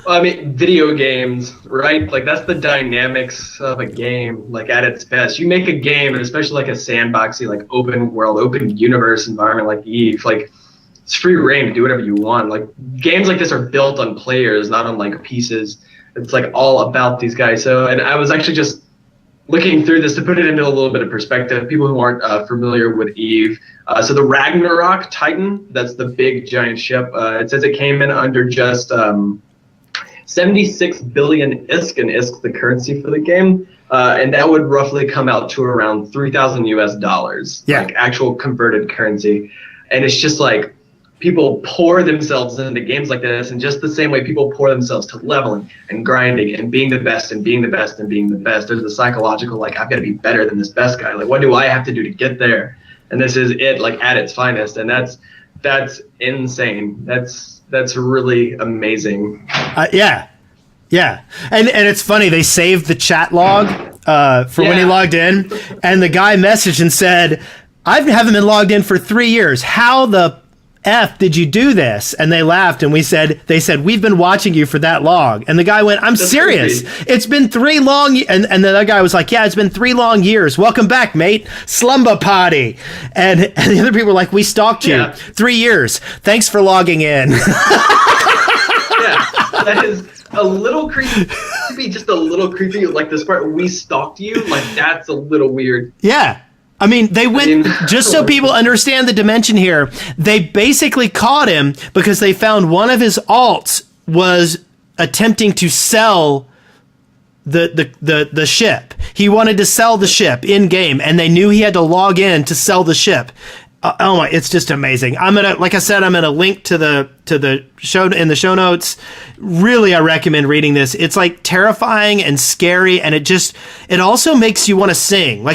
Well, I mean, video games, right? Like that's the dynamics of a game, like at its best. You make a game, and especially like a sandboxy, like open world, open universe environment like Eve, like it's free reign to do whatever you want. Like games like this are built on players, not on like pieces. It's like all about these guys. So, and I was actually just looking through this to put it into a little bit of perspective. People who aren't familiar with Eve. So the Ragnarok Titan, that's the big giant ship. It says it came in under just 76 billion ISK, and ISK the currency for the game. And that would roughly come out to around $3,000, like actual converted currency. And it's just like, people pour themselves into games like this, and just the same way people pour themselves to leveling and grinding and being the best and being the best and being the best. There's the psychological, like, I've got to be better than this best guy. Like, what do I have to do to get there? And this is it, like, at its finest. And that's insane. That's really amazing. Yeah. And it's funny, they saved the chat log for when he logged in, and the guy messaged and said, I haven't been logged in for 3 years. How the F did you do this? And they laughed, and they said, we've been watching you for that long. And the guy went, I'm serious. Crazy. It's been 3 long, and the other guy was like, yeah, it's been 3 long years. Welcome back, mate. Slumber party. And the other people were like, we stalked you 3 years. Thanks for logging in. Yeah, that is a little creepy, just a little creepy. Like this part, we stalked you. Like that's a little weird. Yeah. I mean, just so people understand the dimension here, they basically caught him because they found one of his alts was attempting to sell the ship. He wanted to sell the ship in game, and they knew he had to log in to sell the ship. Oh my! It's just amazing. I'm gonna link to the show in the show notes. Really, I recommend reading this. It's like terrifying and scary, and it also makes you want to sing.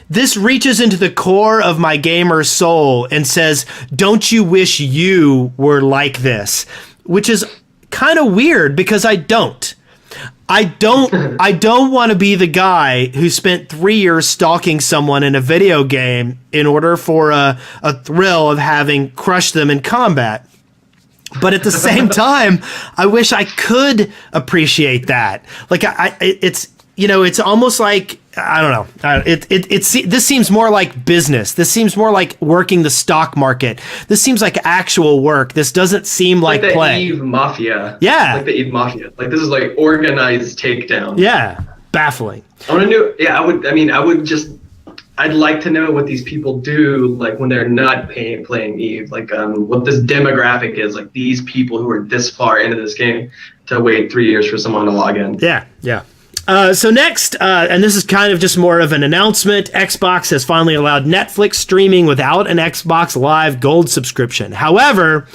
This reaches into the core of my gamer soul and says, "Don't you wish you were like this?" Which is kind of weird because I don't. I don't want to be the guy who spent 3 years stalking someone in a video game in order for a thrill of having crushed them in combat. But at the same time, I wish I could appreciate that. It's almost like, I don't know. This seems more like business. This seems more like working the stock market. This seems like actual work. This doesn't seem like the play. Eve Mafia. Yeah. Like the Eve Mafia. Like this is like organized takedown. Yeah. Baffling. I want to know. Yeah, I'd like to know what these people do, like when they're not playing Eve, like what this demographic is, like these people who are this far into this game to wait 3 years for someone to log in. Yeah. So next, and this is kind of just more of an announcement, Xbox has finally allowed Netflix streaming without an Xbox Live Gold subscription. However,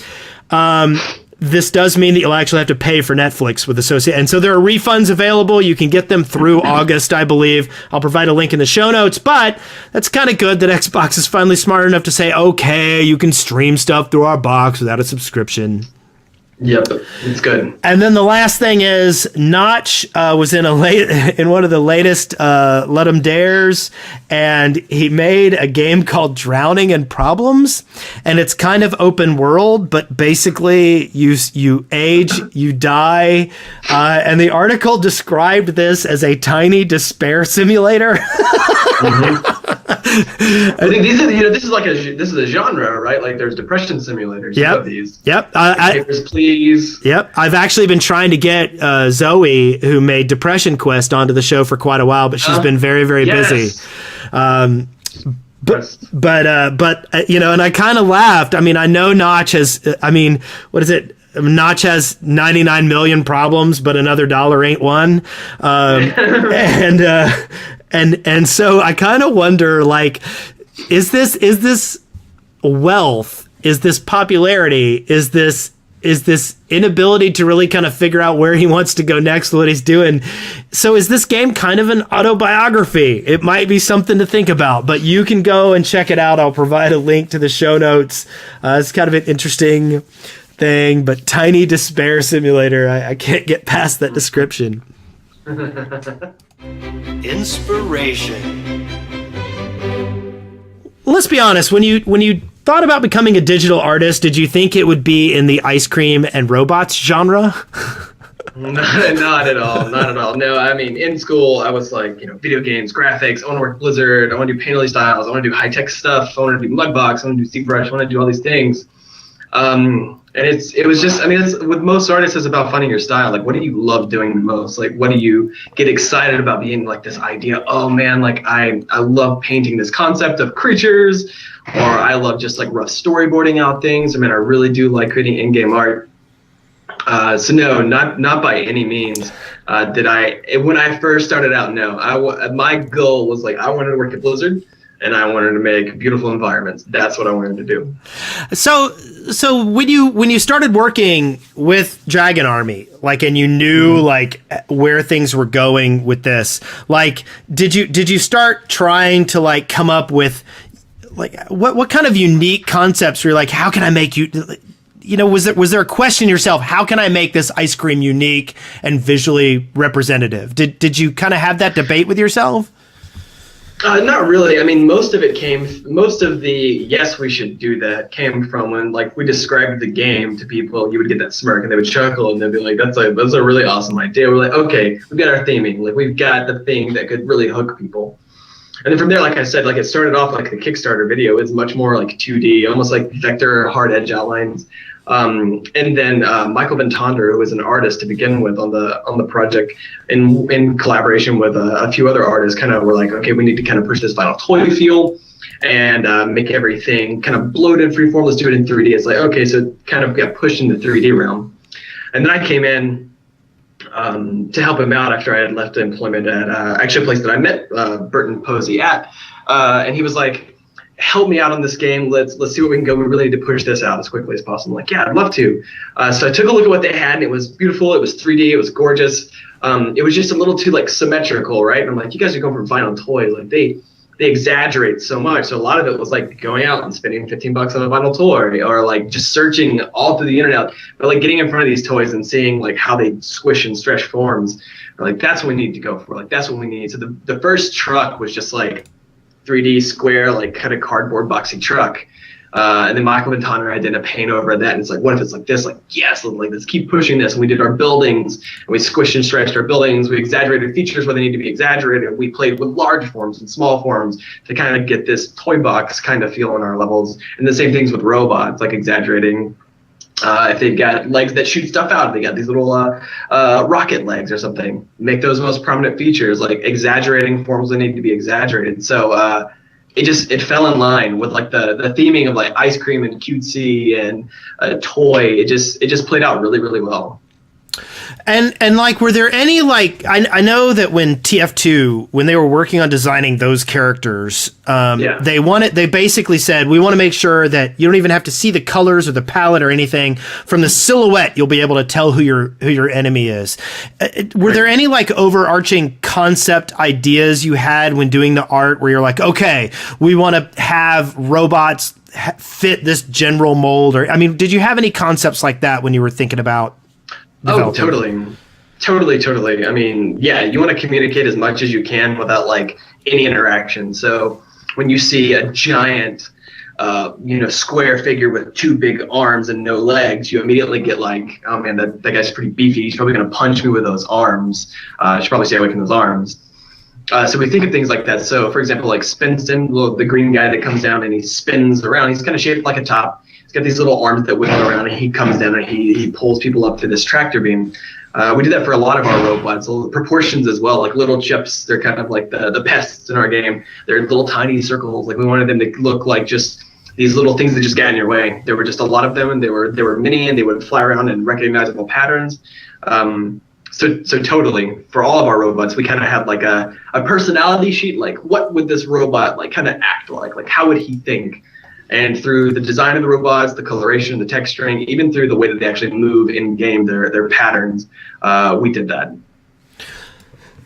this does mean that you'll actually have to pay for Netflix with associate. And so there are refunds available. You can get them through August, I believe. I'll provide a link in the show notes, but that's kind of good that Xbox is finally smart enough to say, okay, you can stream stuff through our box without a subscription. Yep, it's good. And then the last thing is Notch was in one of the latest Let 'em Dares, and he made a game called Drowning in Problems, and it's kind of open world, but basically you age, you die, and the article described this as a tiny despair simulator. I think this is a genre, right? Like there's depression simulators. Yep. These. Yep. Papers, please. Yep. I've actually been trying to get Zoe, who made Depression Quest, onto the show for quite a while, but she's been very, very busy. And I kind of laughed. I mean, I know Notch has. What is it? Notch has 99 million problems, but another dollar ain't one. And so I kind of wonder, like, is this wealth? Is this popularity? Is this inability to really kind of figure out where he wants to go next, what he's doing? So is this game kind of an autobiography? It might be something to think about, but you can go and check it out. I'll provide a link to the show notes. It's kind of an interesting thing, but tiny despair simulator. I can't get past that description. Inspiration. Let's be honest. When you thought about becoming a digital artist, did you think it would be in the ice cream and robots genre? Not at all. Not at all. No, I mean, in school, I was like, video games, graphics. I want to work Blizzard. I want to do painterly styles. I want to do high tech stuff. I want to do Mudbox. I want to do ZBrush. I want to do all these things. And it was just, it's, with most artists, it's about finding your style. Like, what do you love doing the most? Like, what do you get excited about being like this idea? Oh man, like I love painting this concept of creatures, or I love just like rough storyboarding out things. I really do like creating in-game art. So no, not by any means did I. When I first started out, no, my goal was like I wanted to work at Blizzard. And I wanted to make beautiful environments. That's what I wanted to do. So when you started working with Dragon Army, like, and you knew like where things were going with this, like, did you start trying to like come up with like what kind of unique concepts were you like, how can I make you? Was there a question yourself? How can I make this ice cream unique and visually representative? Did you kind of have that debate with yourself? Not really. I mean, most of the yes, we should do that came from when like we described the game to people. You would get that smirk and they would chuckle and they'd be like, that's a really awesome idea. We're like, okay, we've got our theming. Like we've got the thing that could really hook people. And then from there, like I said, like it started off like the Kickstarter video is much more like 2D, almost like vector hard edge outlines. And then Michael Ventonder, who was an artist to begin with on the project, in collaboration with a few other artists, kind of were like, okay, we need to kind of push this final toy feel and make everything kind of bloated, freeform. Let's do it in 3D. It's like, okay, so it kind of got pushed into the 3D realm. And then I came in to help him out after I had left employment at actually a place that I met Burton Posey at, and he was like, help me out on this game. Let's see what we can go. We really need to push this out as quickly as possible. I'm like, yeah, I'd love to. So I took a look at what they had, and it was beautiful. It was 3D. It was gorgeous. It was just a little too like symmetrical, right? And I'm like, you guys are going for vinyl toys. Like they exaggerate so much. So a lot of it was like going out and spending $15 on a vinyl toy, or like just searching all through the internet, but like getting in front of these toys and seeing like how they squish and stretch forms. Like that's what we need to go for. Like that's what we need. So the first truck was just like 3D square, like kind of cardboard boxy truck. And then Michael Ventana and I did a paint over that, and it's like, what if it's like this? Like, yes, like let's keep pushing this. And we did our buildings, and we squished and stretched our buildings. We exaggerated features where they need to be exaggerated. We played with large forms and small forms to kind of get this toy box kind of feel on our levels. And the same things with robots, like exaggerating. If they've got legs that shoot stuff out, they got these little rocket legs or something. Make those most prominent features, like exaggerating forms that need to be exaggerated. So it fell in line with like the theming of like ice cream and cutesy and toy. It just played out really, really well. And like, were there any like, I know that when TF2, when they were working on designing those characters, they basically said, we want to make sure that you don't even have to see the colors or the palette or anything. From the silhouette, you'll be able to tell who your enemy is. Were there any like overarching concept ideas you had when doing the art where you're like, okay, we want to have robots fit this general mold? Or, I mean, did you have any concepts like that when you were thinking about developing? Totally. I mean, yeah, you want to communicate as much as you can without like any interaction. So when you see a giant, square figure with two big arms and no legs, you immediately get like, oh man, that guy's pretty beefy. He's probably going to punch me with those arms. I should probably stay away from those arms. So we think of things like that. So for example, like Spinston, the green guy that comes down and he spins around, he's kind of shaped like a top. He's got these little arms that wiggle around, and he comes down and he pulls people up to this tractor beam. We do that for a lot of our robots. So proportions as well, like little chips. They're kind of like the pests in our game. They're little tiny circles. Like we wanted them to look like just these little things that just got in your way. There were just a lot of them, and they were mini, and they would fly around in recognizable patterns. So totally, for all of our robots, we kind of had like a personality sheet. Like, what would this robot like kind of act like? Like, how would he think? And through the design of the robots, the coloration, the texturing, even through the way that they actually move in game, their patterns, we did that.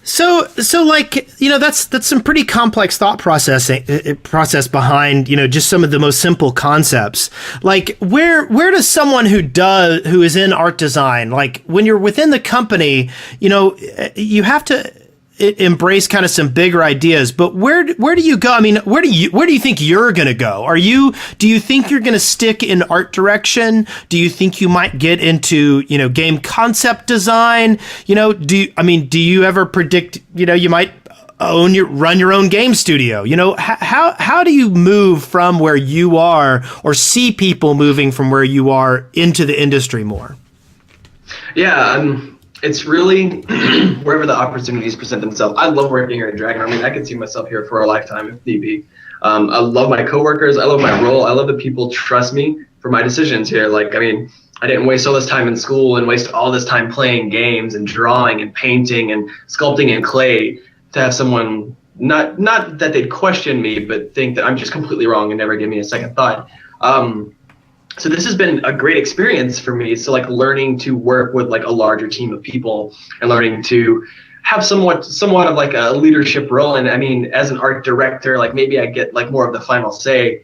So like, that's some pretty complex thought process behind, just some of the most simple concepts. Like where does someone who is in art design, like when you're within the company, you have to embrace kind of some bigger ideas, but where do you go? I mean, where do you think you're going to go? Do you think you're going to stick in art direction? Do you think you might get into, game concept design? Do you ever predict, you might run your own game studio? How do you move from where you are, or see people moving from where you are into the industry more? Yeah, it's really wherever the opportunities present themselves. I love working here at Dragon. I mean, I could see myself here for a lifetime if need be. I love my coworkers. I love my role. I love that people trust me for my decisions here. Like, I mean, I didn't waste all this time in school and waste all this time playing games and drawing and painting and sculpting in clay to have someone not that they'd question me, but think that I'm just completely wrong and never give me a second thought. So this has been a great experience for me. So like learning to work with like a larger team of people and learning to have somewhat of like a leadership role. And I mean, as an art director, like maybe I get like more of the final say,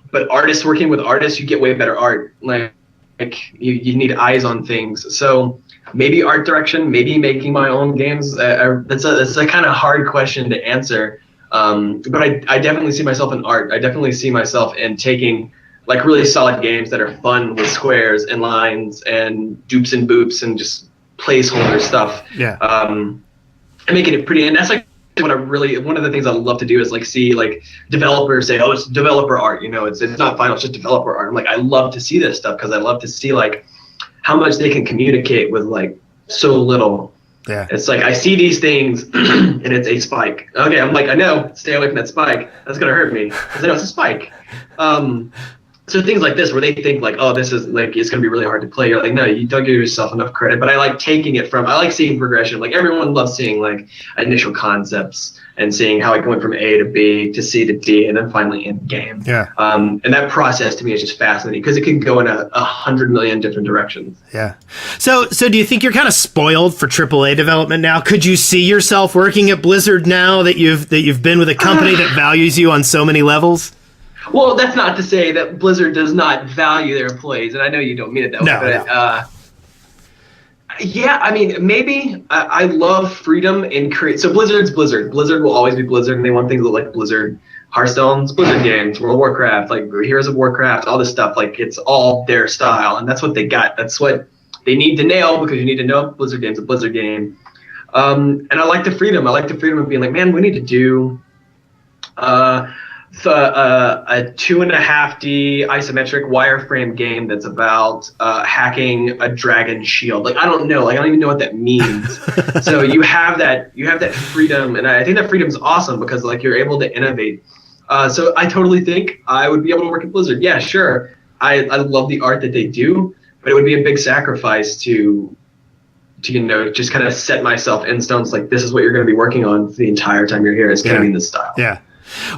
but working with artists, you get way better art. Like you need eyes on things. So maybe art direction, maybe making my own games. That's a kind of hard question to answer. But I definitely see myself in art. I definitely see myself in taking like really solid games that are fun with squares and lines and dupes and boops and just placeholder stuff. Yeah. And making it pretty. And that's like one of the things I love to do is like see like developers say, oh, it's developer art. It's not final, it's just developer art. I'm like, I love to see this stuff because I love to see like how much they can communicate with like so little. Yeah. It's like I see these things and it's a spike. Okay, I'm like, I know, stay away from that spike. That's gonna hurt me because I know it's a spike. So things like this where they think like, oh, this is like it's gonna be really hard to play. You're like, no, you don't give yourself enough credit. But I like taking it I like seeing progression. Like everyone loves seeing like initial concepts and seeing how it going from A to B to C to D and then finally end game. Yeah. And that process to me is just fascinating because it can go in 100 million different directions. Yeah. So do you think you're kind of spoiled for AAA development now? Could you see yourself working at Blizzard now that you've been with a company that values you on so many levels? Well, that's not to say that Blizzard does not value their employees, and I know you don't mean it that way. But, yeah, I mean, maybe I love freedom in create. So Blizzard's Blizzard. Blizzard will always be Blizzard, and they want things that look like Blizzard. Hearthstone's Blizzard games, World of Warcraft, like Heroes of Warcraft, all this stuff. Like it's all their style, and that's what they got. That's what they need to nail because you need to know Blizzard game's a Blizzard game. And I like the freedom. I like the freedom of being like, man, we need to do a 2.5D isometric wireframe game that's about hacking a dragon shield. Like I don't know. Like I don't even know what that means. So you have that freedom, and I think that freedom is awesome because like you're able to innovate. So I totally think I would be able to work at Blizzard. Yeah, sure. I love the art that they do, but it would be a big sacrifice to just kind of set myself in stone. It's like this is what you're going to be working on the entire time you're here. It's going to be this style. Yeah.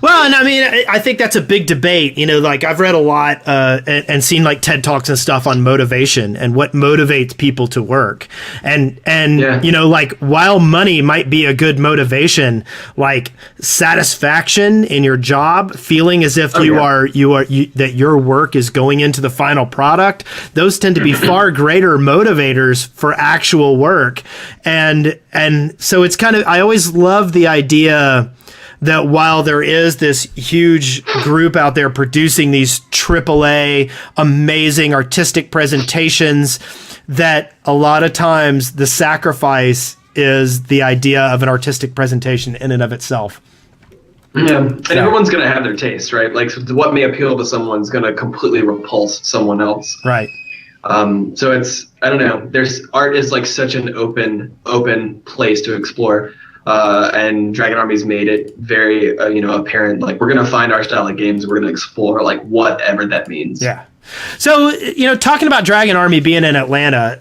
Well, and I mean, I think that's a big debate. Like I've read a lot and seen like TED Talks and stuff on motivation and what motivates people to work. And like while money might be a good motivation, like satisfaction in your job, feeling as if that your work is going into the final product, those tend to be far greater motivators for actual work. And so it's kind of, I always love the idea that while there is this huge group out there producing these AAA amazing artistic presentations, that a lot of times the sacrifice is the idea of an artistic presentation in and of itself. Yeah, and everyone's going to have their taste, right? Like what may appeal to someone's going to completely repulse someone else. Right. So it's, I don't know, art is like such an open place to explore. And Dragon Army's made it very, apparent. Like we're gonna find our style of games. We're gonna explore like whatever that means. Yeah. So talking about Dragon Army being in Atlanta,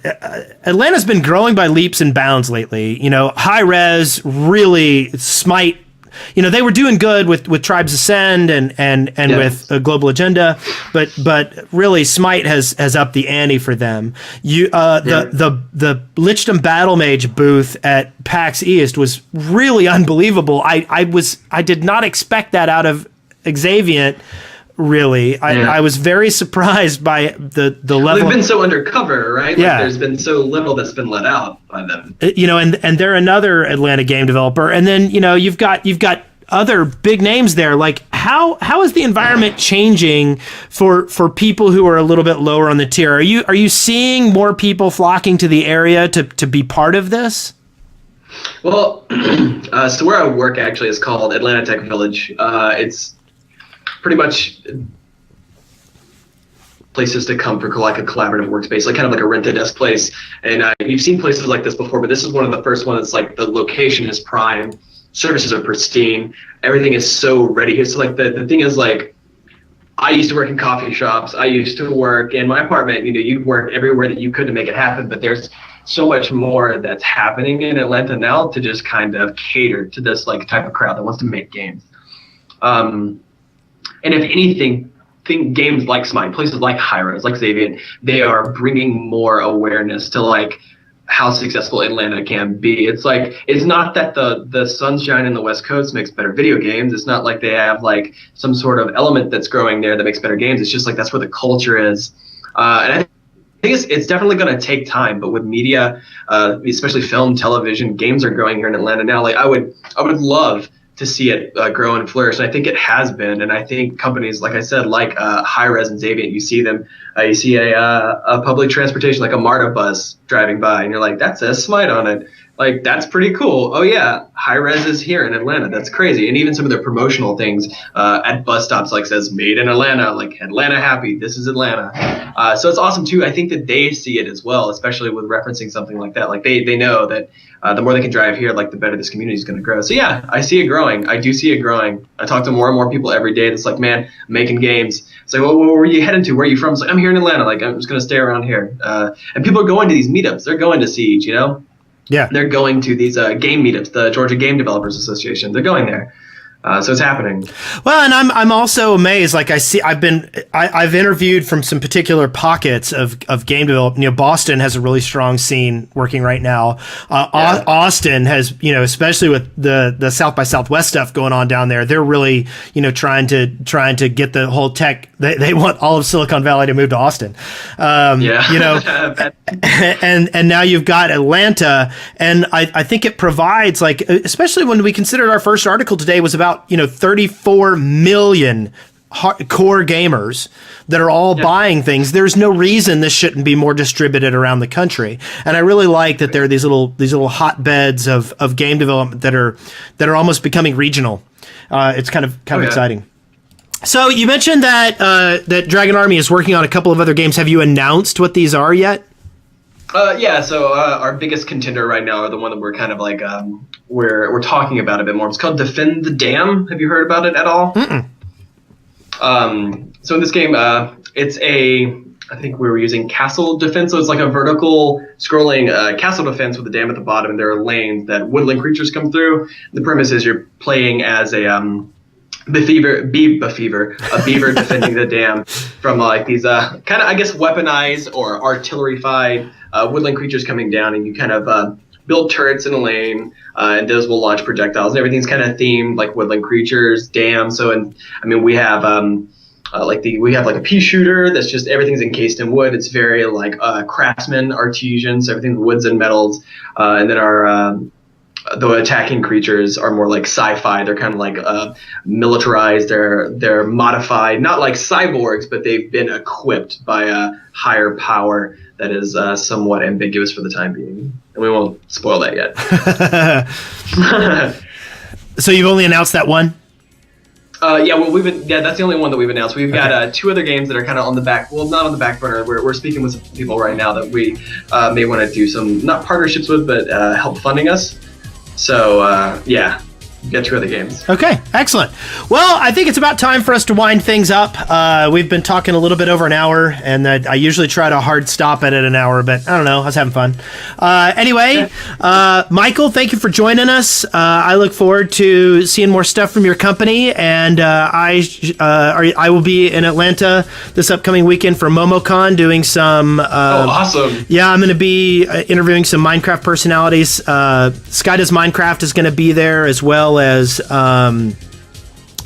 Atlanta's been growing by leaps and bounds lately. High res, really Smite. They were doing good with Tribes Ascend and with a Global Agenda, but really Smite has upped the ante for them. The Lichdom Battle Mage booth at PAX East was really unbelievable. I did not expect that out of Xaviant. Really, I was very surprised by the level. They've been so undercover, right? Yeah. Like there's been so little that's been let out by them. And they're another Atlanta game developer, and then you've got other big names there. Like how is the environment changing for people who are a little bit lower on the tier? Are you seeing more people flocking to the area to be part of this? Well, so where I work actually is called Atlanta Tech Village. It's pretty much places to come for like a collaborative workspace, like kind of like a rent-a-desk place. And you've seen places like this before, but this is one of the first ones that's like the location is prime, services are pristine, everything is so ready here. So like the thing is like, I used to work in coffee shops. I used to work in my apartment. You'd work everywhere that you could to make it happen, but there's so much more that's happening in Atlanta now to just kind of cater to this like type of crowd that wants to make games. And if anything, think games like Smite, places like Hyros, like Xaviant, they are bringing more awareness to like how successful Atlanta can be. It's like, it's not that the sunshine in the West Coast makes better video games. It's not like they have like some sort of element that's growing there that makes better games. It's just like that's where the culture is. And I think it's definitely going to take time, but with media, especially film, television, games are growing here in Atlanta now. Like I would love to see it grow and flourish. And I think it has been. And I think companies, like I said, like Hi-Res and Zavient, you see them, you see a public transportation, like a MARTA bus driving by, and you're like, that says Smite on it. Like, that's pretty cool. Oh, yeah, Hi-Res is here in Atlanta. That's crazy. And even some of their promotional things at bus stops, like, says made in Atlanta, like Atlanta happy. This is Atlanta. So it's awesome, too. I think that they see it as well, especially with referencing something like that. Like, they know that the more they can drive here, like, the better this community is going to grow. So, yeah, I see it growing. I do see it growing. I talk to more and more people every day that's like, man, I'm making games. It's like, well, where are you heading to? Where are you from? It's like, I'm here in Atlanta. Like, I'm just going to stay around here. And people are going to these meetups. They're going to Siege, you know? Yeah, they're going to these game meetups, the Georgia Game Developers Association. They're going there. So it's happening. Well, and I'm also amazed. Like I've interviewed from some particular pockets of game development. You know, Boston has a really strong scene working right now. Austin has, you know, especially with the South by Southwest stuff going on down there. They're really, you know, trying to get the whole tech. They want all of Silicon Valley to move to Austin. You know, and now you've got Atlanta, and I think it provides, like, especially when we considered our first article today was about, you know, 34 million core gamers that are all buying things. There's no reason this shouldn't be more distributed around the country. And I really like that there are these little hotbeds of game development that are almost becoming regional. It's kind of exciting. So you mentioned that Dragon Army is working on a couple of other games. Have you announced what these are yet? So our biggest contender right now, or the one that we're kind of like we're talking about a bit more, it's called Defend the Dam. Have you heard about it at all? Mm-mm. So in this game, it's I think we were using castle defense, so it's like a vertical scrolling castle defense with a dam at the bottom, and there are lanes that woodland creatures come through. The premise is you're playing as a beaver defending the dam from like these kind of, I guess, weaponized or artillery-fied woodland creatures coming down, and you kind of build turrets in a lane, and those will launch projectiles, and everything's kind of themed like woodland creatures, dams. So, and I mean, we have we have like a pea shooter that's just everything's encased in wood. It's very like craftsman, artesian, so everything's woods and metals, and then our the attacking creatures are more like sci-fi. They're kind of like militarized. They're modified, not like cyborgs, but they've been equipped by a higher power that is somewhat ambiguous for the time being. And we won't spoil that yet. So you've only announced that one? That's the only one that we've announced. We've got two other games that are kind of on the back, well, not on the back burner. We're speaking with some people right now that we may want to do some, not partnerships with, but help funding us. So, we've got two other games. Okay, excellent. Well, I think it's about time for us to wind things up. We've been talking a little bit over an hour, and I usually try to hard stop it at an hour, but I don't know. I was having fun. Anyway, Michael, thank you for joining us. I look forward to seeing more stuff from your company, and I will be in Atlanta this upcoming weekend for MomoCon doing some... awesome. Yeah, I'm going to be interviewing some Minecraft personalities. Sky Does Minecraft is going to be there, as well as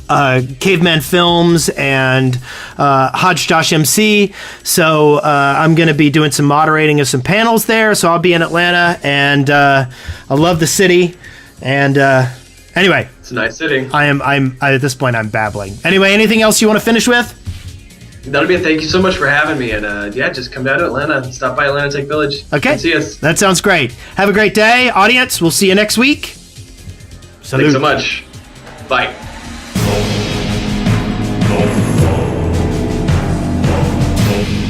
Caveman Films and Hodge Josh MC. So I'm going to be doing some moderating of some panels there. So I'll be in Atlanta, and I love the city. And anyway, it's a nice city. I'm at this point I'm babbling. Anyway, anything else you want to finish with? That'll be it. Thank you so much for having me, and just come down to Atlanta. Stop by Atlanta Tech Village. Okay, come see us. That sounds great. Have a great day, audience. We'll see you next week. Salute. Thanks so much. Bye.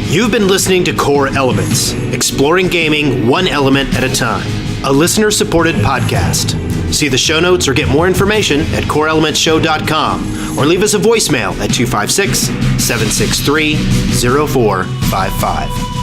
You've been listening to Core Elements, exploring gaming one element at a time, a listener-supported podcast. See the show notes or get more information at coreelementshow.com, or leave us a voicemail at 256-763-0455.